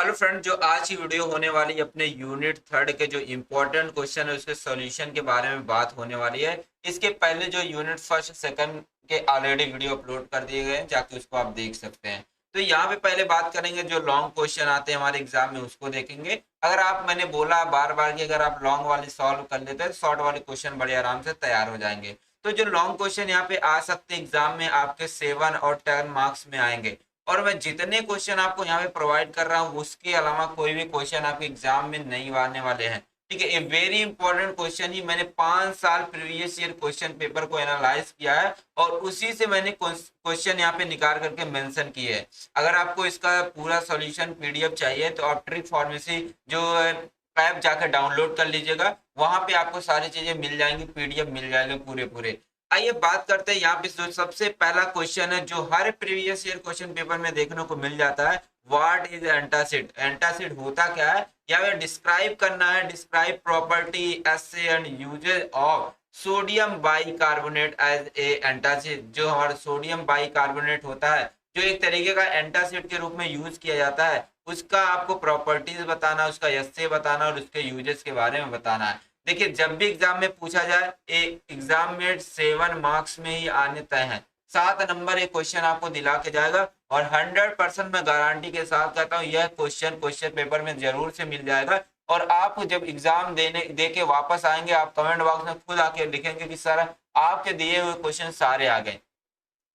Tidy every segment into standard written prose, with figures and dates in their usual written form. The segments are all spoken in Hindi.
हेलो फ्रेंड, जो आज की वीडियो होने वाली है अपने यूनिट थर्ड के जो इम्पोर्टेंट क्वेश्चन है उसके सॉल्यूशन के बारे में बात होने वाली है। इसके पहले जो यूनिट फर्स्ट सेकंड के ऑलरेडी वीडियो अपलोड कर दिए गए हैं, जाके उसको आप देख सकते हैं। तो यहाँ पे पहले बात करेंगे जो लॉन्ग क्वेश्चन आते हैं हमारे एग्जाम में, उसको देखेंगे। अगर आप, मैंने बोला बार बार कि अगर आप लॉन्ग वाले सॉल्व कर लेते हैं तो शॉर्ट वाले क्वेश्चन बड़े आराम से तैयार हो जाएंगे। तो जो लॉन्ग क्वेश्चन यहाँ पे आ सकते हैं एग्जाम में, आपके 7 और 10 मार्क्स में आएंगे। और मैं जितने क्वेश्चन आपको यहाँ पे प्रोवाइड कर रहा हूँ उसके अलावा कोई भी क्वेश्चन आपके एग्जाम में नहीं आने वाले हैं। ठीक है, ये वेरी इंपॉर्टेंट क्वेश्चन ही मैंने 5 साल प्रीवियस ईयर क्वेश्चन पेपर को एनालाइज किया है और उसी से मैंने क्वेश्चन यहाँ पे निकाल करके मेंशन किए है। अगर आपको इसका पूरा सॉल्यूशन पीडीएफ चाहिए तो आप ट्रिक फार्मेसी जो ऐप जाकर डाउनलोड कर लीजिएगा, वहां पे आपको सारी चीजें मिल जाएंगी, पीडीएफ मिल जाएंगे पूरे पूरे। आइए बात करते हैं यहाँ पे जो सबसे पहला क्वेश्चन है जो हर प्रीवियस ईयर क्वेश्चन पेपर में देखने को मिल जाता है। What is antacid? एंटासिड होता क्या है? या फिर डिस्क्राइब करना है, describe property assay and uses of sodium bicarbonate as a antacid. जो हमारा सोडियम बाइकार्बोनेट होता है, जो एक तरीके का एंटासिड के रूप में यूज किया जाता है, उसका आपको प्रॉपर्टीज बताना, उसका एसे बताना और उसके यूजेस के बारे में बताना है। देखिए, जब भी एग्जाम में पूछा जाए, एग्जाम में 7 मार्क्स में ही आने तय है। 7 नंबर एक क्वेश्चन आपको दिला के जाएगा और 100% मैं गारंटी के साथ कहता हूँ यह क्वेश्चन पेपर में जरूर से मिल जाएगा। और आप जब एग्जाम दे के वापस आएंगे, आप कमेंट बॉक्स में खुद आके लिखेंगे कि सर आपके दिए हुए क्वेश्चन सारे आ गए।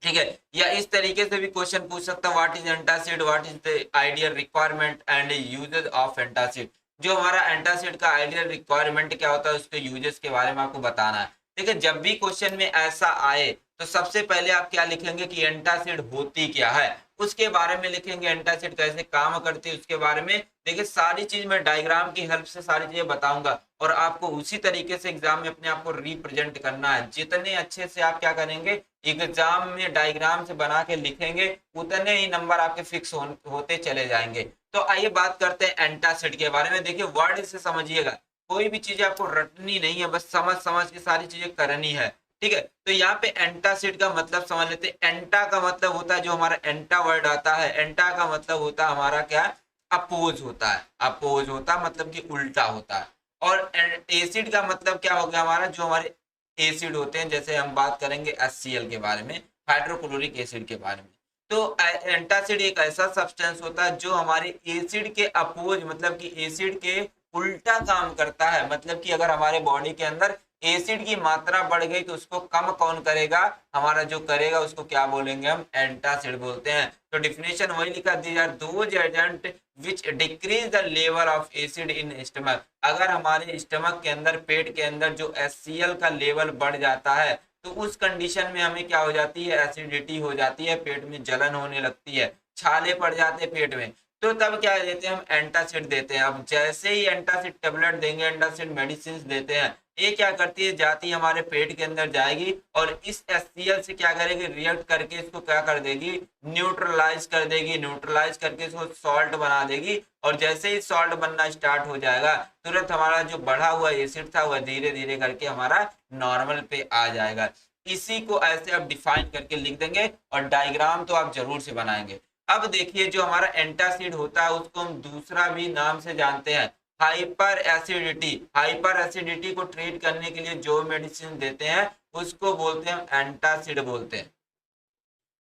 ठीक है, या इस तरीके से भी क्वेश्चन पूछ सकता हूँ, what is antacid, what is the ideal requirement and uses of antacid. जो हमारा एंटासिड का आइडियल रिक्वायरमेंट क्या होता है, उसके यूजेस के बारे में आपको बताना है। देखिए, जब भी क्वेश्चन में ऐसा आए तो सबसे पहले आप क्या लिखेंगे कि एंटासिड होती क्या है, उसके बारे में लिखेंगे। एंटासिड कैसे काम करती है उसके बारे में। देखिए, सारी चीज मैं डायग्राम की हेल्प से सारी चीजें बताऊंगा और आपको उसी तरीके से एग्जाम में अपने आप को रिप्रेजेंट करना है। जितने अच्छे से आप क्या करेंगे, एग्जाम में डायग्राम से बना के लिखेंगे, उतने ही नंबर आपके फिक्स होते चले जाएंगे। तो आइए बात करते हैं एंटासिड के बारे में। देखिए, वर्ड से समझिएगा, कोई भी चीज आपको रटनी नहीं है, बस समझ समझ के सारी चीजें करनी है। ठीक है, तो यहाँ पे एंटासिड का मतलब समझ लेते हैं। एंटा का मतलब होता है, जो हमारा एंटा वर्ड आता है, एंटा का मतलब होता है हमारा क्या? अपोज होता है। अपोज होता मतलब कि उल्टा होता है। और एसिड का मतलब क्या हो गया हमारा? जो हमारे एसिड होते हैं, जैसे हम बात करेंगे HCl के बारे में, हाइड्रोक्लोरिक एसिड के बारे में। तो एंटासिड एक ऐसा सब्सटेंस होता है जो हमारे एसिड के अपोज, मतलब कि एसिड के उल्टा काम करता है। मतलब कि अगर हमारे बॉडी के अंदर एसिड की मात्रा बढ़ गई तो उसको कम कौन करेगा? हमारा जो करेगा उसको क्या बोलेंगे हम? एंटासिड बोलते हैं। तो डिफिनेशन वही लिखा, these are those agent which decrease the level of acid in stomach. अगर हमारे स्टमक के अंदर, पेट के अंदर जो HCl का लेवल बढ़ जाता है तो उस कंडीशन में हमें क्या हो जाती है? एसिडिटी हो जाती है, पेट में जलन होने लगती है, छाले पड़ जाते हैं पेट में। तो तब क्या देते हैं हम? एंटासिड देते हैं। अब जैसे ही एंटासिड टेबलेट देंगे, एंटासिड मेडिसिन देते हैं, ये क्या करती है? जाती हमारे पेट के अंदर जाएगी और इस HCl से क्या करेगी? रिएक्ट करके इसको क्या कर देगी? न्यूट्रलाइज कर देगी। न्यूट्रलाइज करके इसको सॉल्ट बना देगी और जैसे ही सॉल्ट बनना स्टार्ट हो जाएगा, तुरंत हमारा जो बढ़ा हुआ एसिड था वह धीरे धीरे करके हमारा नॉर्मल पे आ जाएगा। इसी को ऐसे आप डिफाइन करके लिख देंगे और डायग्राम तो आप जरूर से बनाएंगे। अब देखिए, जो हमारा एंटासिड होता है उसको हम दूसरा भी नाम से जानते हैं, हाइपर एसिडिटी। हाइपर एसिडिटी को ट्रीट करने के लिए जो मेडिसिन देते हैं उसको बोलते हैं एंटासिड बोलते हैं।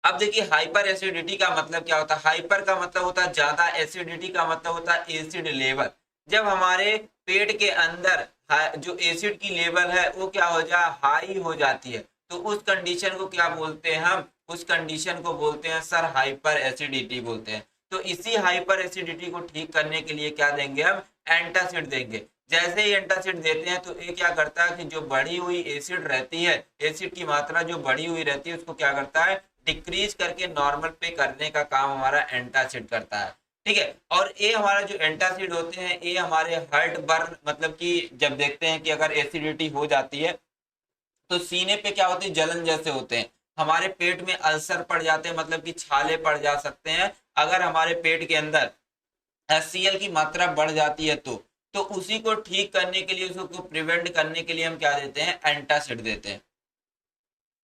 अब देखिए, हाइपर एसिडिटी का मतलब क्या होता है? हाइपर का मतलब होता है ज्यादा, एसिडिटी का मतलब होता है एसिड लेवल। जब हमारे पेट के अंदर जो एसिड की लेवल है वो क्या हो जाए? हाई हो जाती है, तो उस कंडीशन को क्या बोलते हैं हम? उस कंडीशन को बोलते हैं सर हाइपर एसिडिटी बोलते हैं। तो इसी हाइपर एसिडिटी को ठीक करने के लिए क्या देंगे हम? एंटासिड देंगे। जैसे ही एंटासिड देते हैं तो ये क्या करता है कि जो बढ़ी हुई एसिड रहती है, एसिड की मात्रा जो बढ़ी हुई रहती है उसको क्या करता है? डिक्रीज करके नॉर्मल पे करने का काम हमारा एंटासिड करता है। ठीक है, और ये हमारा जो एंटासिड होते हैं ये हमारे हर्ट बर्न, मतलब कि जब देखते हैं कि अगर एसिडिटी हो जाती है तो सीने पे क्या होती है? जलन जैसे होते हैं। हमारे पेट में अल्सर पड़ जाते हैं, मतलब कि छाले पड़ जा सकते हैं अगर हमारे पेट के अंदर HCl की मात्रा बढ़ जाती है तो उसी को ठीक करने के लिए, उसको प्रिवेंट करने के लिए हम क्या देते हैं? एंटासिड देते हैं।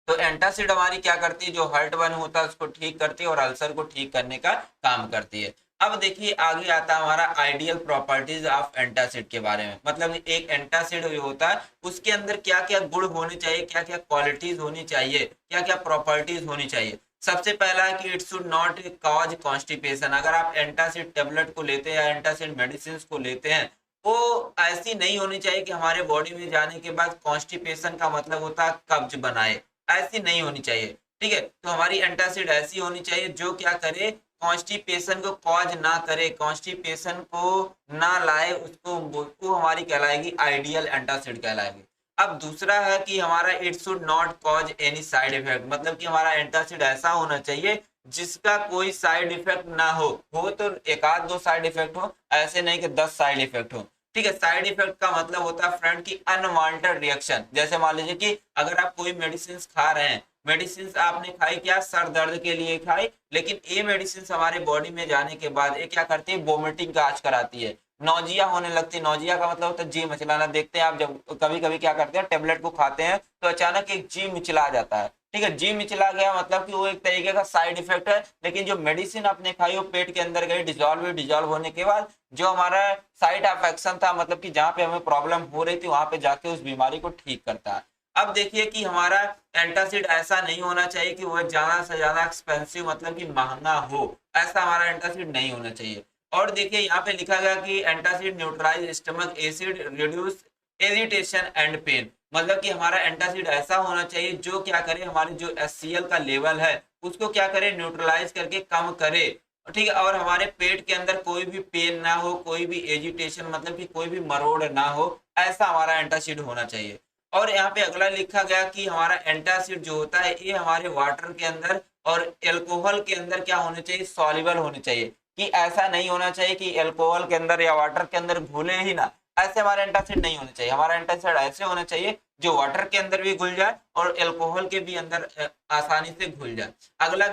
तो एंटासिड हमारी क्या करती है? जो हर्ट बर्न होता है उसको ठीक करती है और अल्सर को ठीक करने का काम करती है। अब देखिए आगे आता है हमारा आइडियल प्रॉपर्टीज ऑफ एंटासिड के बारे में। मतलब एक एंटासिड जो होता है उसके अंदर क्या क्या गुण होने चाहिए, क्या क्या क्वालिटीज होनी चाहिए, क्या क्या प्रॉपर्टीज होनी चाहिए। सबसे पहला है कि it should not cause constipation. अगर आप एंटासिड टेबलेट को लेते हैं या एंटासिड मेडिसिन को लेते हैं, वो ऐसी नहीं होनी चाहिए कि हमारे बॉडी में जाने के बाद कॉन्स्टिपेशन का मतलब होता है कब्ज बनाए, ऐसी नहीं होनी चाहिए। ठीक है, तो हमारी एंटासिड ऐसी होनी चाहिए जो क्या करे, कॉन्स्टिपेशन को कॉज ना करे, कॉन्स्टिपेशन को ना लाए, उसको वो हमारी कहलाएगी आइडियल एंटासिड कहलाएगी। अब दूसरा है कि हमारा it should not cause any side effect. मतलब कि हमारा एंटासिड ऐसा होना चाहिए जिसका कोई साइड इफेक्ट ना हो तो एक आध दो साइड इफेक्ट हो, ऐसे नहीं कि 10 साइड इफेक्ट हो। ठीक है, साइड इफेक्ट का मतलब होता है फ्रेंड की अनवांटेड रिएक्शन। जैसे मान लीजिए कि अगर आप कोई मेडिसिन खा रहे हैं, मेडिसिन आपने खाई क्या, सर दर्द के लिए खाई, लेकिन ये मेडिसिन हमारे बॉडी में जाने के बाद ये क्या करती है, वोमिटिंग काज कराती है, नौजिया होने लगती है। नौजिया का मतलब होता है जी मिचलाना। देखते हैं आप जब कभी कभी क्या करते हैं, टेबलेट को खाते हैं तो अचानक एक जी मिचला जाता है। ठीक है, जी मिचला गया मतलब कि वो एक तरीके का साइड इफेक्ट है। लेकिन जो मेडिसिन आपने खाई वो पेट के अंदर गई, डिजोल्व हुई, डिजोल्व होने के बाद जो हमारा साइड अफेक्शन था, मतलब कि जहाँ पे हमें प्रॉब्लम हो रही थी वहां पे जाके उस बीमारी को ठीक करता है। अब देखिए कि हमारा एंटासिड ऐसा नहीं होना चाहिए कि वह ज्यादा से ज्यादा एक्सपेंसिव, मतलब कि महंगा हो, ऐसा हमारा एंटासिड नहीं होना चाहिए। और देखिए यहाँ पे लिखा गया कि antacid neutralise stomach acid, reduce agitation and pain. मतलब कि हमारा एंटासिड ऐसा होना चाहिए जो क्या करे, हमारे जो HCl का लेवल है उसको क्या करे, न्यूट्रलाइज करके कम करे। ठीक है, और हमारे पेट के अंदर कोई भी पेन ना हो, कोई भी एजिटेशन मतलब कि कोई भी मरोड़ ना हो, ऐसा हमारा एंटासिड होना चाहिए। और यहाँ पे अगला लिखा गया कि हमारा एंटासिड जो होता है ये हमारे वाटर के अंदर और एल्कोहल के अंदर क्या होने चाहिए, सॉल्युबल होने चाहिए। कि ऐसा नहीं होना चाहिए कि एल्कोहल के अंदर या वाटर के अंदर घुले ही ना, ऐसे हमारा एंटासिड नहीं होना चाहिए। हमारा एंटासिड ऐसे होना चाहिए जो वाटर के अंदर भी घुल जाए और एल्कोहल के भी अंदर आसानी से घुल जाए। अगला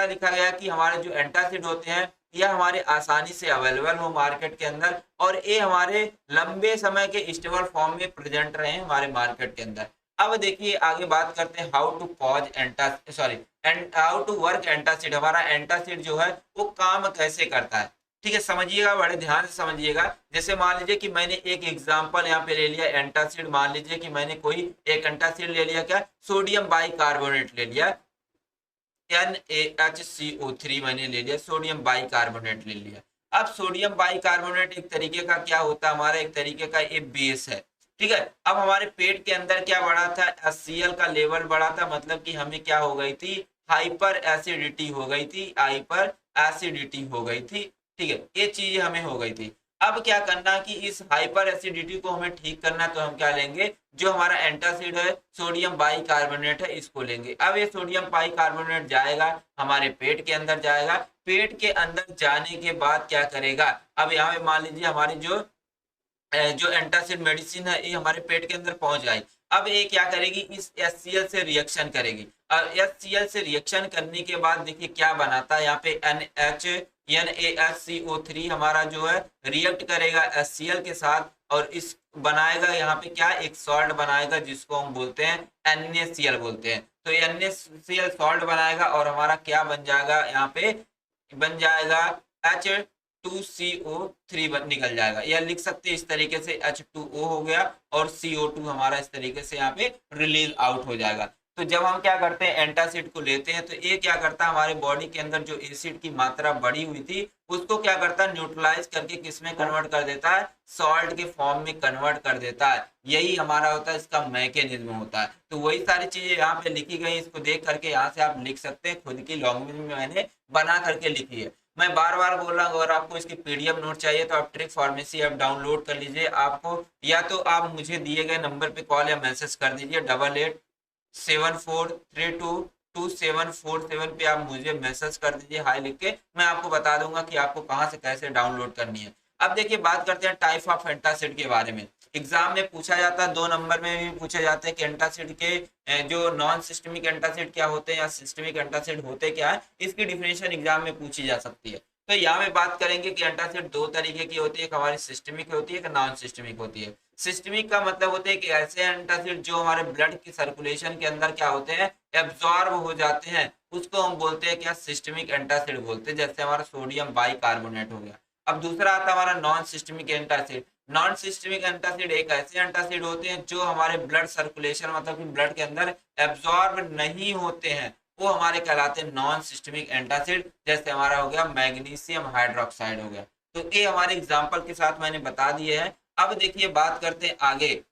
लिखा गया कि हमारे जो एंटासिड होते हैं यह हमारे आसानी से अवेलेबल हो मार्केट के अंदर, और ये हमारे लंबे समय के स्टेबल फॉर्म में प्रेजेंट रहे हमारे मार्केट के अंदर। अब देखिए आगे बात करते हैं how to cause and how to work antacid. हमारा एंटासिड जो है वो काम कैसे करता है, ठीक है, समझिएगा, बड़े ध्यान से समझिएगा। जैसे मान लीजिए कि मैंने एक एग्जांपल यहाँ पे ले लिया एंटासिड। मान लीजिए कि मैंने कोई एक एंटासिड ले लिया, क्या, सोडियम बाइकार्बोनेट ले लिया, NaHCO3 मैंने ले लिया, सोडियम बाइकार्बोनेट ले लिया। अब सोडियम बाइकार्बोनेट एक तरीके का क्या होता है, हमारा एक तरीके का ये बेस है। ठीक है, अब हमारे पेट के अंदर क्या बढ़ा था, HCl का लेवल बढ़ा था, मतलब कि हमें क्या हो गई थी, हाइपर एसिडिटी हो गई थी, हाइपर एसिडिटी हो गई थी। ठीक है, ये चीज हमें हो गई थी। अब क्या करना कि इस हाइपर एसिडिटी को हमें ठीक करना, तो हम क्या लेंगे, जो हमारा एंटासिड है सोडियम बाइकार्बोनेट है इसको लेंगे। अब ये सोडियम बाइकार्बोनेट जाएगा हमारे पेट के अंदर, जाएगा, पेट के अंदर जाने के बाद क्या करेगा, अब यहाँ पे मान लीजिए हमारी जो एंटासिड मेडिसिन है ये हमारे पेट के अंदर पहुंच गई। अब ये क्या करेगी, इस HCl से रिएक्शन करेगी, और HCl से रिएक्शन करने के बाद देखिए क्या बनाता है, यहाँ पे NaHCO3 हमारा जो है रिएक्ट करेगा HCl के साथ, और इस बनाएगा यहाँ पे क्या, एक सॉल्ट बनाएगा जिसको हम बोलते हैं NaCl बोलते हैं। तो NaCl सॉल्ट बनाएगा और हमारा क्या बन जाएगा, यहाँ पे बन जाएगा H2CO3 निकल जाएगा, या लिख सकते हैं इस तरीके से H2O हो गया और CO2 हमारा इस तरीके से यहाँ पे रिलीज आउट हो जाएगा। तो जब हम क्या करते हैं एंटासिड को लेते हैं तो ये क्या करता है, हमारे बॉडी के अंदर जो एसिड की मात्रा बढ़ी हुई थी उसको क्या करता है, न्यूट्रलाइज करके किस में कन्वर्ट कर देता है, सॉल्ट के फॉर्म में कन्वर्ट कर देता है। यही हमारा होता है, इसका मैकेनिज्म होता है। तो वही सारी चीजें यहाँ पे लिखी गई, इसको देख करके यहाँ से आप लिख सकते हैं, खुद की लैंग्वेज में मैंने बना करके लिखी है। मैं बार बार बोल रहा हूँ, अगर आपको इसकी PDF नोट चाहिए तो आप ट्रिक फार्मेसी ऐप डाउनलोड कर लीजिए। आपको या तो आप मुझे दिए गए नंबर पे कॉल या मैसेज कर दीजिए, 8874322747 पे आप मुझे मैसेज कर दीजिए, हाय लिख के, मैं आपको बता दूंगा कि आपको कहाँ से कैसे डाउनलोड करनी है। अब देखिए बात करते हैं टाइप ऑफ एंटासिड के बारे में। एग्जाम में पूछा जाता है, 2 नंबर में भी पूछे जाते हैं कि एंटासिड के जो नॉन सिस्टमिक एंटासिड क्या होते हैं या सिस्टमिक एंटासिड होते क्या है, इसकी डिफिनेशन एग्जाम में पूछी जा सकती है। तो यहाँ पे बात करेंगे कि एंटासिड 2 तरीके की होती है, एक हमारी सिस्टमिक होती है, एक नॉन सिस्टमिक होती है। सिस्टमिक का मतलब होता है कि ऐसे एंटासिड जो हमारे ब्लड की सर्कुलेशन के अंदर क्या होते हैं, एब्जॉर्ब हो जाते हैं उसको हम बोलते हैं क्या, सिस्टमिक एंटासिड बोलते हैं, जैसे हमारा सोडियम बाइकार्बोनेट हो गया। अब दूसरा आता है हमारा non systemic antacid. Non systemic antacid एक ऐसे एंटासिड होते हैं जो हमारे ब्लड सर्कुलेशन मतलब कि ब्लड के अंदर एब्जॉर्ब नहीं होते हैं, वो हमारे कहलाते हैं नॉन सिस्टमिक एंटासिड। जैसे हमारा हो गया मैग्नीशियम हाइड्रोक्साइड हो गया। तो ये हमारे एग्जाम्पल के साथ मैंने बता दिए हैं। अब देखिए बात करते हैं आगे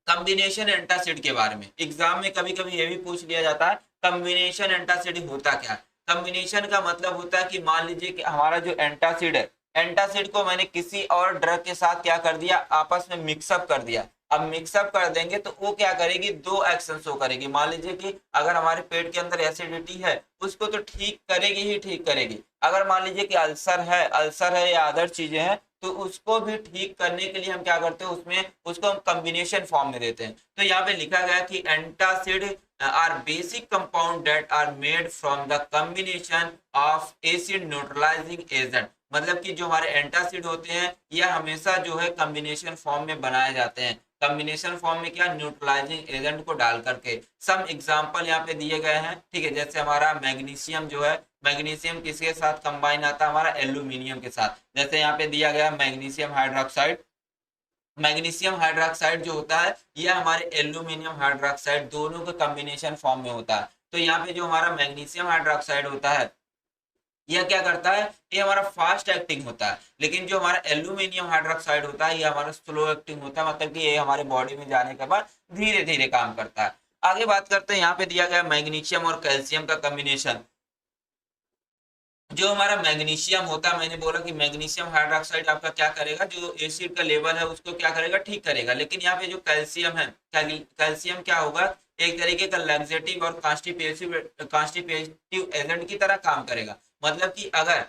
कॉम्बिनेशन एंटासिड के बारे में। एग्जाम में कभी कभी ये भी पूछ लिया जाता है कॉम्बिनेशन एंटासिड होता क्या है। कॉम्बिनेशन का मतलब होता है कि मान लीजिए कि हमारा जो एंटासिड है, एंटासिड को मैंने किसी और ड्रग के साथ क्या कर दिया, आपस में मिक्सअप कर दिया। अब मिक्सअप कर देंगे तो वो क्या करेगी, दो एक्शन शो करेगी। मान लीजिए कि अगर हमारे पेट के अंदर एसिडिटी है उसको तो ठीक करेगी ही ठीक करेगी। अगर मान लीजिए कि अल्सर है या अदर चीजें हैं तो उसको भी ठीक करने के लिए हम क्या करते हैं, उसमें उसको हम कॉम्बिनेशन फॉर्म में देते हैं। तो यहाँ पे लिखा गया कि antacid are basic compound that are made from the combination of acid neutralising agent. मतलब कि जो हमारे एंटासिड होते हैं यह हमेशा जो है कॉम्बिनेशन फॉर्म में बनाए जाते हैं। कॉम्बिनेशन फॉर्म में क्या, न्यूट्रलाइजिंग एजेंट को डाल करके। सम एग्जांपल यहाँ पे दिए गए हैं, ठीक है। जैसे हमारा मैग्नीशियम जो है, मैग्नीशियम किसके साथ कंबाइन आता है, हमारा एल्यूमिनियम के साथ। जैसे यहाँ पे दिया गया मैग्नीशियम हाइड्रोक्साइड। मैग्नीशियम हाइड्रोक्साइड जो होता है यह हमारे एल्यूमिनियम हाइड्रोक्साइड दोनों के कॉम्बिनेशन फॉर्म में होता है। तो यहाँ पे जो हमारा मैग्नीशियम हाइड्रोक्साइड होता है यह क्या करता है, ये हमारा फास्ट एक्टिंग होता है। लेकिन जो हमारा एल्यूमिनियम हाइड्रोक्साइड होता है ये हमारा स्लो एक्टिंग होता है, मतलब कि ये हमारे बॉडी में जाने के बाद धीरे धीरे काम करता है। आगे बात करते हैं, यहाँ पे दिया गया मैग्नीशियम और कैल्शियम का कॉम्बिनेशन। जो हमारा मैग्नीशियम होता है, मैंने बोला कि मैग्नीशियम हाइड्रोक्साइड आपका क्या करेगा, जो एसिड का लेवल है उसको क्या करेगा, ठीक करेगा। लेकिन यहाँ पे जो कैल्शियम है, कैल्शियम क्या होगा, एक तरीके का लैक्सेटिव और कॉन्स्टिपेटिव एजेंट की तरह काम करेगा। मतलब कि अगर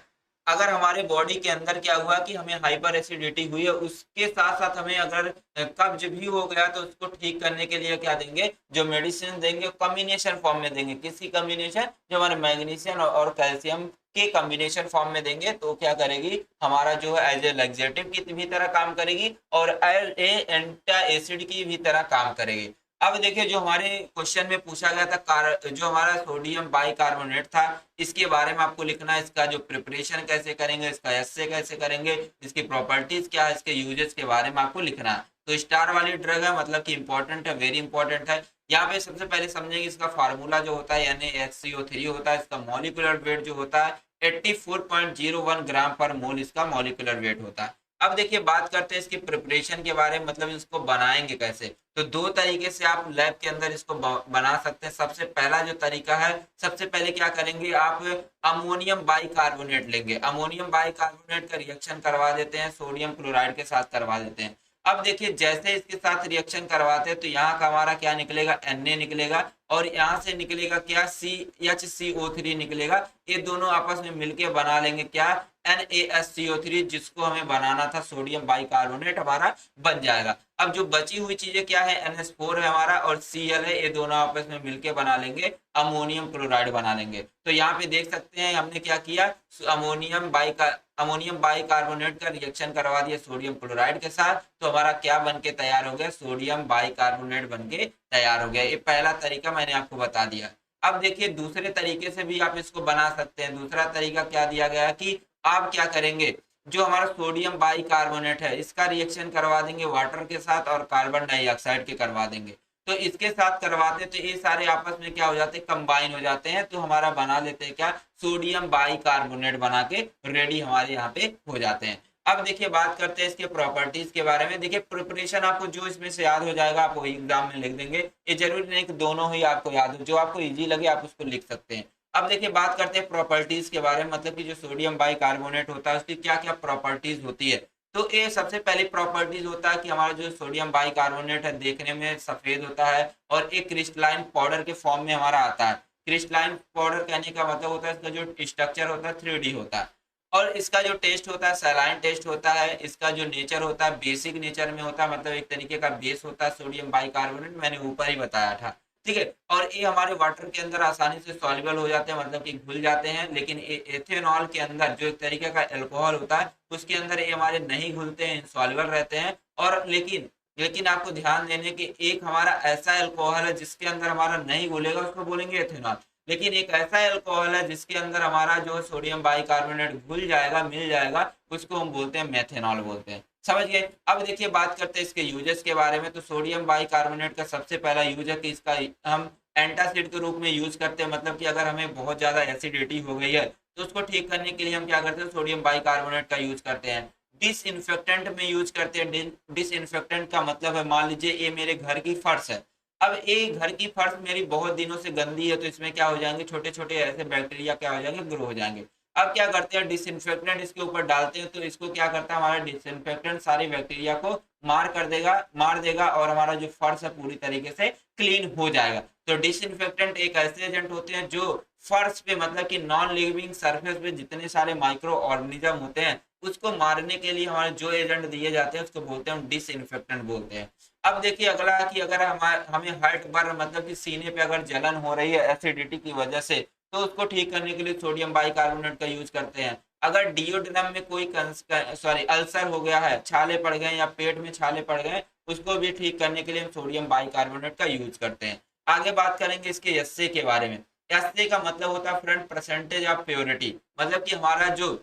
अगर हमारे बॉडी के अंदर क्या हुआ कि हमें हाइपर एसिडिटी हुई है, उसके साथ साथ हमें अगर कब्ज भी हो गया तो उसको ठीक करने के लिए क्या देंगे, जो मेडिसिन देंगे कॉम्बिनेशन फॉर्म में देंगे। किसकी कॉम्बिनेशन, जो हमारे मैग्नीशियम और कैल्शियम के कॉम्बिनेशन फॉर्म में देंगे। तो क्या करेगी, हमारा जो है एज ए लैक्सेटिव की भी तरह काम करेगी और एज ए एंटी एसिड की भी तरह काम करेगी। अब देखिए जो हमारे क्वेश्चन में पूछा गया था, जो हमारा सोडियम बाइकार्बोनेट था, इसके बारे में आपको लिखना है। इसका जो प्रिपरेशन कैसे करेंगे, इसका एस्से कैसे करेंगे, इसकी प्रॉपर्टीज क्या है, इसके यूजेस के बारे में आपको लिखना है। तो स्टार वाली ड्रग है, मतलब कि इंपॉर्टेंट है, वेरी इंपॉर्टेंट है। यहाँ पे सबसे पहले समझेंगे इसका फार्मूला जो होता है NaHCO3 होता है। इसका मॉलिक्यूलर वेट जो होता है 84.01 ग्राम पर मोल इसका मॉलिक्यूलर वेट होता है। अब देखिए बात करते हैं इसकी प्रिपरेशन के बारे में, मतलब इसको बनाएंगे कैसे। तो दो तरीके से आप लैब के अंदर इसको बना सकते हैं। सबसे पहला जो तरीका है, सबसे पहले क्या करेंगे, आप अमोनियम बाइकार्बोनेट लेंगे। अमोनियम बाइकार्बोनेट का रिएक्शन करवा देते हैं, सोडियम क्लोराइड के साथ करवा देते हैं। अब देखिए जैसे इसके साथ रिएक्शन करवाते हैं तो यहाँ का हमारा क्या निकलेगा, Na निकलेगा, और यहाँ से निकलेगा क्या, CHCO3 निकलेगा। ये दोनों आपस में मिलके बना लेंगे क्या, NaSCO3, जिसको हमें बनाना था सोडियम बाइकार्बोनेट, हमारा बन जाएगा। अब जो बची हुई चीजें क्या है, NH4 है हमारा और Cl है, ये दोनों आपस में मिलके बना लेंगे अमोनियम क्लोराइड बना लेंगे। तो यहाँ पे देख सकते हैं हमने क्या किया, अमोनियम बाइकार्बोनेट का रिएक्शन करवा दिया सोडियम क्लोराइड के साथ, तो हमारा क्या बन के तैयार हो गया, सोडियम बाइकार्बोनेट बन के तैयार हो गया। ये पहला तरीका मैंने आपको बता दिया। अब देखिए दूसरे तरीके से भी आप इसको बना सकते हैं। दूसरा तरीका क्या दिया गया कि आप क्या करेंगे, जो हमारा सोडियम बाइकार्बोनेट है इसका रिएक्शन करवा देंगे वाटर के साथ और कार्बन डाइऑक्साइड के करवा देंगे। तो इसके साथ करवाते तो ये सारे आपस में क्या हो जाते हैं, कंबाइन हो जाते हैं। तो हमारा बना लेते हैं क्या, सोडियम बाइकार्बोनेट बना के रेडी हमारे यहाँ पे हो जाते हैं। अब देखिए बात करते हैं इसके प्रॉपर्टीज के बारे में। देखिए प्रिपरेशन आपको जो इसमें से याद हो जाएगा आप वही एग्जाम में लिख देंगे। ये जरूरी नहीं कि दोनों ही आपको याद हो, जो आपको इजी लगे आप उसको लिख सकते हैं। अब देखिए बात करते हैं प्रॉपर्टीज के बारे में, मतलब कि जो सोडियम बाइकार्बोनेट होता है उसकी क्या क्या प्रॉपर्टीज होती है। तो ये सबसे पहली प्रॉपर्टीज होता है कि हमारा जो सोडियम बाइकार्बोनेट है देखने में सफेद होता है और एक क्रिस्टलाइन पाउडर के फॉर्म में हमारा आता है। क्रिस्टलाइन पाउडर कहने का मतलब होता है इसका जो स्ट्रक्चर होता है 3D होता है, और इसका जो टेस्ट होता है सैलाइन टेस्ट होता है। इसका जो नेचर होता है बेसिक नेचर में होता है, मतलब एक तरीके का बेस होता है सोडियम बाइकार्बोनेट, मैंने ऊपर ही बताया था, ठीक है। और ये हमारे वाटर के अंदर आसानी से सॉल्युबल हो जाते हैं, मतलब कि घुल जाते हैं। लेकिन एथेनॉल के अंदर जो एक तरीके का एल्कोहल होता है उसके अंदर ये हमारे नहीं घुलते हैं, सॉल्युबल रहते हैं। और लेकिन लेकिन आपको ध्यान देने की, एक हमारा ऐसा एल्कोहल है जिसके अंदर हमारा नहीं घुलेगा, उसको बोलेंगे एथेनॉल। लेकिन एक ऐसा अल्कोहल है जिसके अंदर हमारा जो सोडियम बाइकार्बोनेट घुल जाएगा, मिल जाएगा, उसको हम बोलते हैं मेथेनॉल बोलते हैं। समझ गए। अब देखिए बात करते हैं इसके यूजेस के बारे में। तो सोडियम बाइकार्बोनेट का सबसे पहला यूज है कि इसका हम एंटासिड के रूप में यूज करते हैं। मतलब कि अगर हमें बहुत ज्यादा एसिडिटी हो गई है तो उसको ठीक करने के लिए हम क्या करते हैं, सोडियम बाइकार्बोनेट का यूज करते हैं। डिसइंफेक्टेंट में यूज करते हैं। डिसइंफेक्टेंट का मतलब है, मान लीजिए ये मेरे घर की फर्श है। अब ये घर की फर्श मेरी बहुत दिनों से गंदी है, तो इसमें क्या हो जाएंगे, छोटे छोटे ऐसे बैक्टीरिया क्या हो जाएंगे, ग्रो हो जाएंगे। अब क्या करते हैं, डिसइंफेक्टेंट इसके ऊपर डालते हैं, तो इसको क्या करता है, हमारा डिसइंफेक्टेंट सारी बैक्टीरिया को मार देगा और हमारा जो फर्श है पूरी तरीके से क्लीन हो जाएगा। तो डिसइंफेक्टेंट एक ऐसे एजेंट होते हैं जो फर्श पे, मतलब कि नॉन लिविंग सरफेस पे जितने सारे माइक्रो ऑर्गेनिज्म होते हैं उसको मारने के लिए हमारे जो एजेंट दिए जाते हैं उसको बोलते हैं, हम डिसइंफेक्टेंट बोलते हैं। अब देखिए अगला कि अगर हमें हर्ट बर्न, मतलब कि सीने पे अगर जलन हो रही है एसिडिटी की वजह से, तो उसको ठीक करने के लिए सोडियम बाइकार्बोनेट का यूज करते हैं। अगर डिओड्रम में कोई अल्सर हो गया है, छाले पड़ गए या पेट में छाले पड़ गए, उसको भी ठीक करने के लिए हम सोडियम बाइकार्बोनेट का यूज करते हैं। आगे बात करेंगे इसके एसए के बारे में। एसए का मतलब होता है फ्रंट परसेंटेज ऑफ प्योरिटी, मतलब कि हमारा जो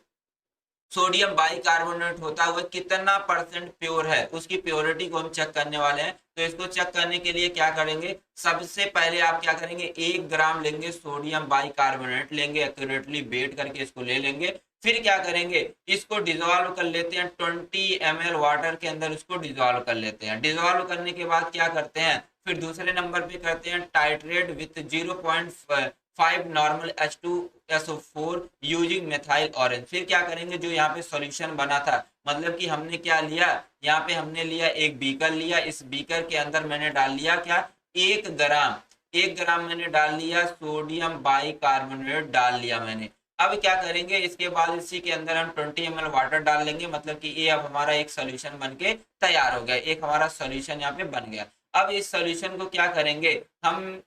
सोडियम बाइकार्बोनेट होता है वह कितना परसेंट प्योर है, उसकी प्योरिटी को हम चेक करने वाले हैं। तो इसको चेक करने के लिए क्या करेंगे, सबसे पहले आप क्या करेंगे, 1 ग्राम लेंगे सोडियम बाइकार्बोनेट, लेंगे एक्यूरेटली वेट करके इसको ले लेंगे। फिर क्या करेंगे, इसको डिजोल्व कर लेते हैं 20 ml वाटर के अंदर, उसको डिजोल्व कर लेते हैं। डिजोल्व करने के बाद क्या करते हैं, फिर दूसरे नंबर पे करते हैं titrate with 0.5 normal H2SO4 using methyl orange. फिर क्या करेंगे, जो यहाँ पे सॉल्यूशन बना था, मतलब कि हमने क्या लिया, यहाँ पे हमने लिया एक बीकर लिया, इस बीकर के अंदर मैंने डाल लिया क्या, 1 ग्राम, 1 ग्राम मैंने डाल लिया सोडियम बाइकार्बोनेट डाल लिया मैंने। अब क्या करेंगे, इसके बाद इसी के अंदर हम 20 ml वाटर डाल लेंगे, मतलब कि ये अब हमारा एक सोल्यूशन बन के तैयार हो गया, एक हमारा सोल्यूशन यहाँ पे बन गया। अब इस सोल्यूशन को क्या करेंगे, हम